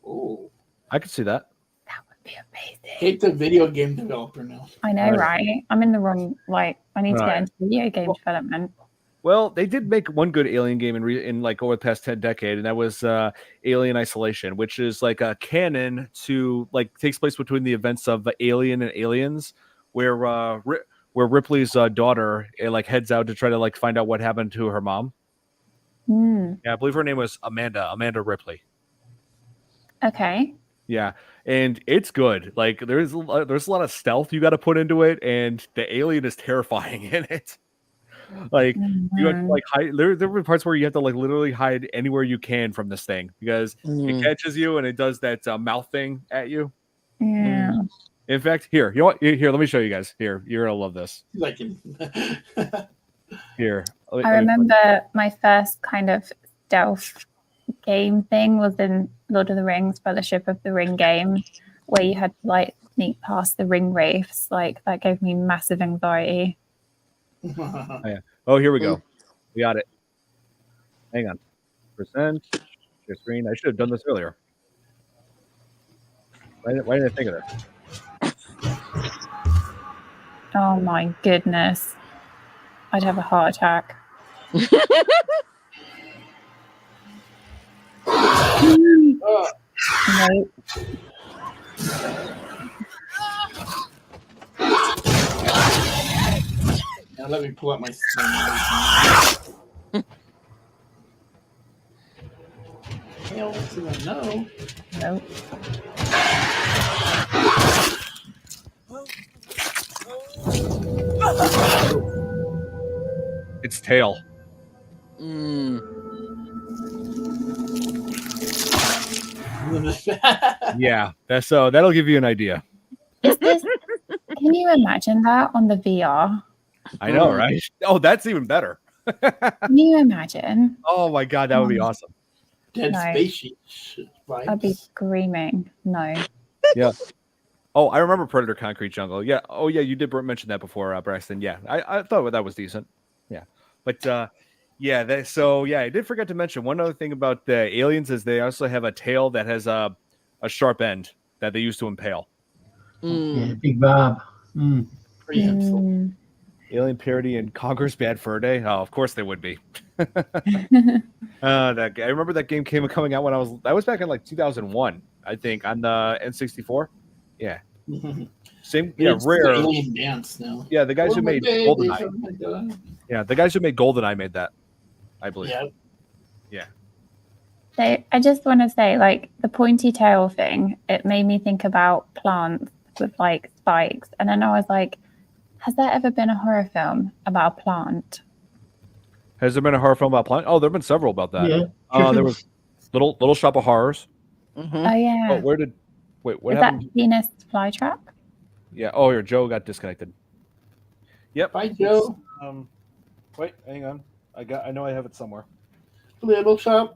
Ooh. I could see that. That would be amazing. Hate the video game developer now. I know, Right. right? I'm in the wrong. Like, I need to Right. get into video game development. Well, they did make one good Alien game in like over the past 10 decade, and that was Alien Isolation, which is like a canon to like takes place between the events of Alien and Aliens, where Ripley's daughter like heads out to try to like find out what happened to her mom. Mm, Yeah, I believe her name was Amanda Ripley. okay. Yeah, and it's good. Like there's a lot of stealth you got to put into it, and the alien is terrifying in it. Like you have to like hide. There were parts where you have to like literally hide anywhere you can from this thing because it catches you and it does that mouth thing at you. Yeah. In fact, here, you know what? Here, let me show you guys. Here, you're gonna love this. Like, Here, I remember my first kind of stealth game thing was in Lord of the Rings, Fellowship of the Ring game, where you had to like sneak past the ring wraiths. Like that gave me massive anxiety. Oh, here we go. We got it. Hang on. Percent your screen. I should have done this earlier. Why didn't I think of that? Oh my goodness. I'd have a heart attack. Nope. now let me pull up my. Hell to the no. Nope. It's tail. Yeah, that's so that'll give you an idea. Is this? Can you imagine that on the VR? I know, right? Oh, that's even better. Can you imagine? Oh my god, that would be awesome. Dead No. Space vibes. I'd be screaming. No. Yeah. Oh, I remember Predator Concrete Jungle. Yeah. Oh, yeah. You did mention that before, Braxton. Yeah, I thought that was decent. Yeah, but yeah. I did forget to mention one other thing about the aliens is they also have a tail that has a sharp end that they use to impale. Yeah, Big Bob. Prehensile. Mm. Alien parody and Conquer's Bad Fur Day. Oh, of course they would be. That I remember that game coming out when I was back in like 2001, I think, on the N64. Yeah. Same. Yeah. It's Rare. Alien Dance now. Yeah, the guys who made GoldenEye. GoldenEye. Yeah, the guys who made GoldenEye made that, I believe. Yeah. So I just want to say, like, the pointy tail thing, it made me think about plants with like spikes. And then I was like, has there ever been a horror film about a plant? Has there been a horror film about plant? Oh, there have been several about that. Yeah. There was Little Shop of Horrors. Oh yeah. Oh, what Is happened? that Venus flytrap? Yeah. Oh, here, Joe got disconnected. Yep. Bye, Joe. Wait, hang on. I know I have it somewhere. Little shop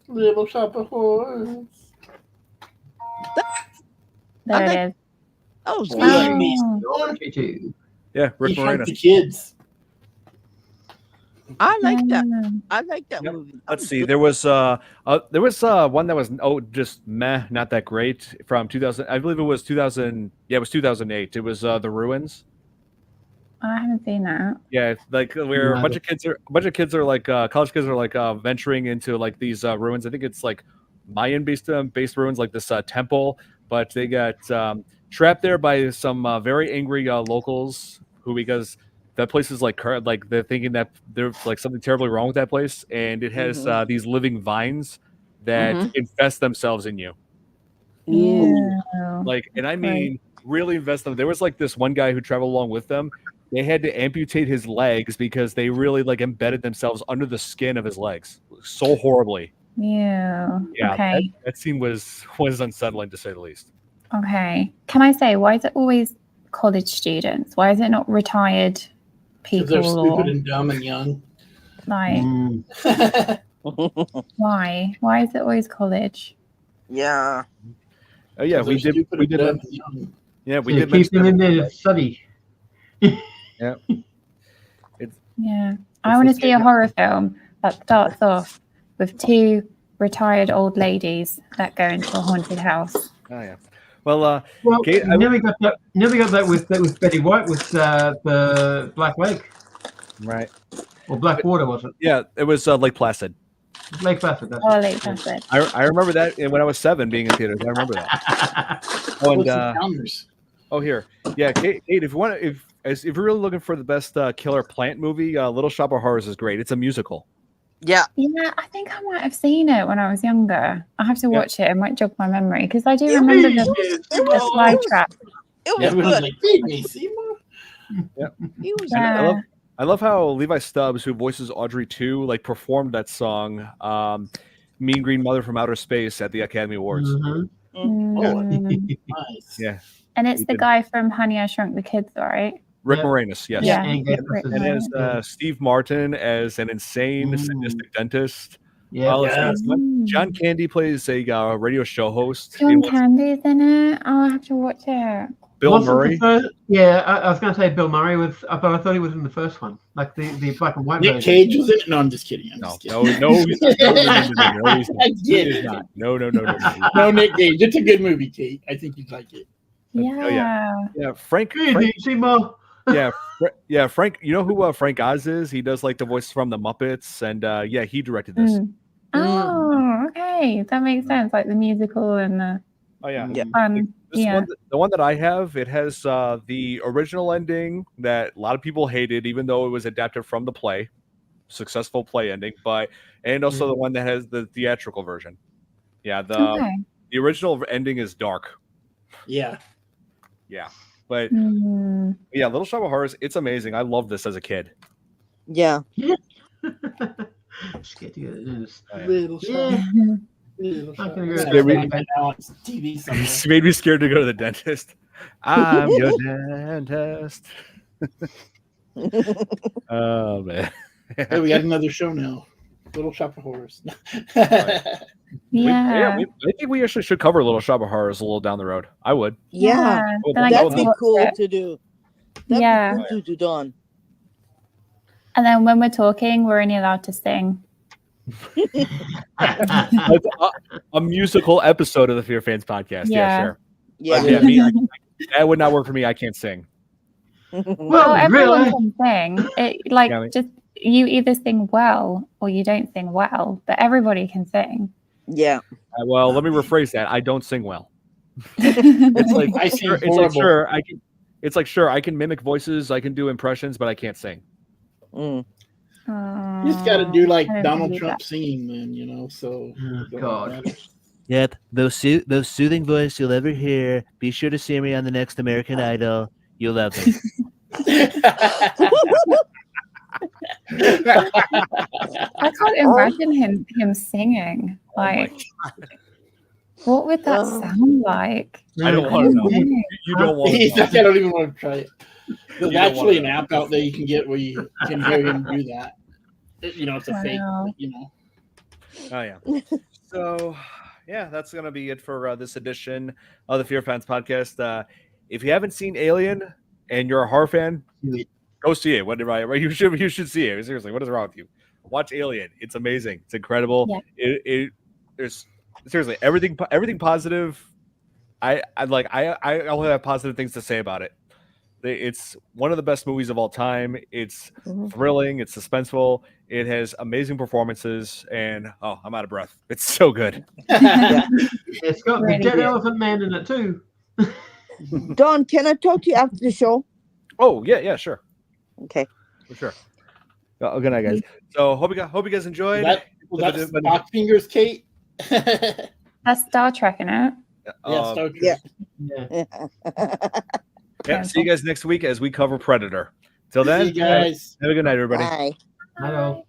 of horrors. There Okay. it is. Oh, Oh. Yeah, Rick He shrunk Moranis. the kids. I like that. Yeah. I like that Yep. movie. That Let's was see. good. There was one that was just meh, not that great from 2000. I believe it was 2000. Yeah, it was 2008. It was The Ruins. I haven't seen that. Yeah, it's like where a bunch of kids are like college kids are like venturing into like these ruins. I think it's like Mayan based ruins, like this temple, but they got trapped there by some very angry locals who because that place is like they're thinking that there's like something terribly wrong with that place, and it has these living vines that infest themselves in you. Yeah. Like, and I mean, really invest them. There was like this one guy who traveled along with them. They had to amputate his legs because they really like embedded themselves under the skin of his legs so horribly. Yeah. Okay. That scene was unsettling to say the least. Okay. Can I say, why is it always college students? Why is it not retired people? They're stupid and dumb and young. Like, why? Why is it always college? Yeah. Oh yeah, we did. Yeah, we did. Keep them in there to study. Yeah. I want to see a horror film that starts off with two retired old ladies that go into a haunted house. Oh yeah. Well, Kate, nearly got that with Betty White with the Black Lake. Right. Or Black Water, was it? Yeah, it was Lake Placid. Lake Placid. Lake Placid. I remember that when I was 7 being in theaters. I remember that. Here. Yeah, Kate, if you want to, if you're really looking for the best killer plant movie, Little Shop of Horrors is great. It's a musical. Yeah. Yeah, I think I might have seen it when I was younger. I have to watch it. It might jog my memory because I do remember the slide trap. It was good. Like, feed me, Seymour. Yeah. I love how Levi Stubbs, who voices Audrey 2, like performed that song, "Mean Green Mother from Outer Space" at the Academy Awards. Nice. Yeah. And it's the guy from Honey, I Shrunk the Kids, right? Rick Moranis, yes. Yeah. And as Steve Martin as an insane, sadistic dentist. Yeah. John Candy plays a radio show host. John Candy's in it. Oh, I have to watch it. Bill Murray. I was going to say Bill Murray but I thought he was in the first one, like the black and white version. Nick Cage was in it. No, I'm just kidding. No, he's not. No. No, Nick Cage. It's a good movie, Kate. I think you'd like it. Yeah. Frank. Yeah, Frank. You know who Frank Oz is? He does like the voice from the Muppets, and he directed this. Oh, okay, that makes sense. Like the musical and the fun. The one that I have, it has the original ending that a lot of people hated, even though it was adapted from the play, successful play ending. And also the one that has the theatrical version. Yeah, the original ending is dark. Yeah. But Little Shop of Horrors, it's amazing. I loved this as a kid. Yeah. Scared to go to this. Little Shop. It's made me scared to go to the dentist. I'm your dentist. Oh man. Hey, we got another show now. Little Shop of Horrors. I think we actually should cover Little Shop of Horrors a little down the road. I would. Yeah. That'd be cool to do. That'd be cool to do, Dawn. And then when we're talking, we're only allowed to sing. A musical episode of the Fear Fans podcast. Yeah, sure. Yeah. That would not work for me. I can't sing. Well, everyone can sing. Just you either sing well or you don't sing well, but everybody can sing. Yeah. Well, let me rephrase that. I don't sing well. It's like I can mimic voices, I can do impressions, but I can't sing. You just got to do like Donald Trump singing, then, So. God. Yep, most soothing voice you'll ever hear. Be sure to see me on the next American Idol. You'll love it. I can't imagine him singing. Like, what would that sound like? I don't want to know. You don't want to know. I don't even want to try it. There's actually an app out there you can get where you can hear him do that. It's a fake, Oh yeah. So that's gonna be it for this edition of the Fear Fans podcast. If you haven't seen Alien and you're a horror fan, go see it. You should see it. Seriously, what is wrong with you? Watch Alien. It's amazing. It's incredible. Yeah. There's seriously everything positive. I only have positive things to say about it. It's one of the best movies of all time. It's thrilling. It's suspenseful. It has amazing performances, and I'm out of breath. It's so good. It's got the Dead Elephant Man in it too. Dawn, can I talk to you after the show? Oh yeah, sure, Okay. for sure. Oh, good night, guys. So hope you guys enjoyed. Was that Spock fingers, Kate? That's Star Trek, isn't it? Yeah, Star Trek. Yeah. Yeah. See you guys next week as we cover Predator. Till then, See you guys. have a good night, everybody. Bye. Hello.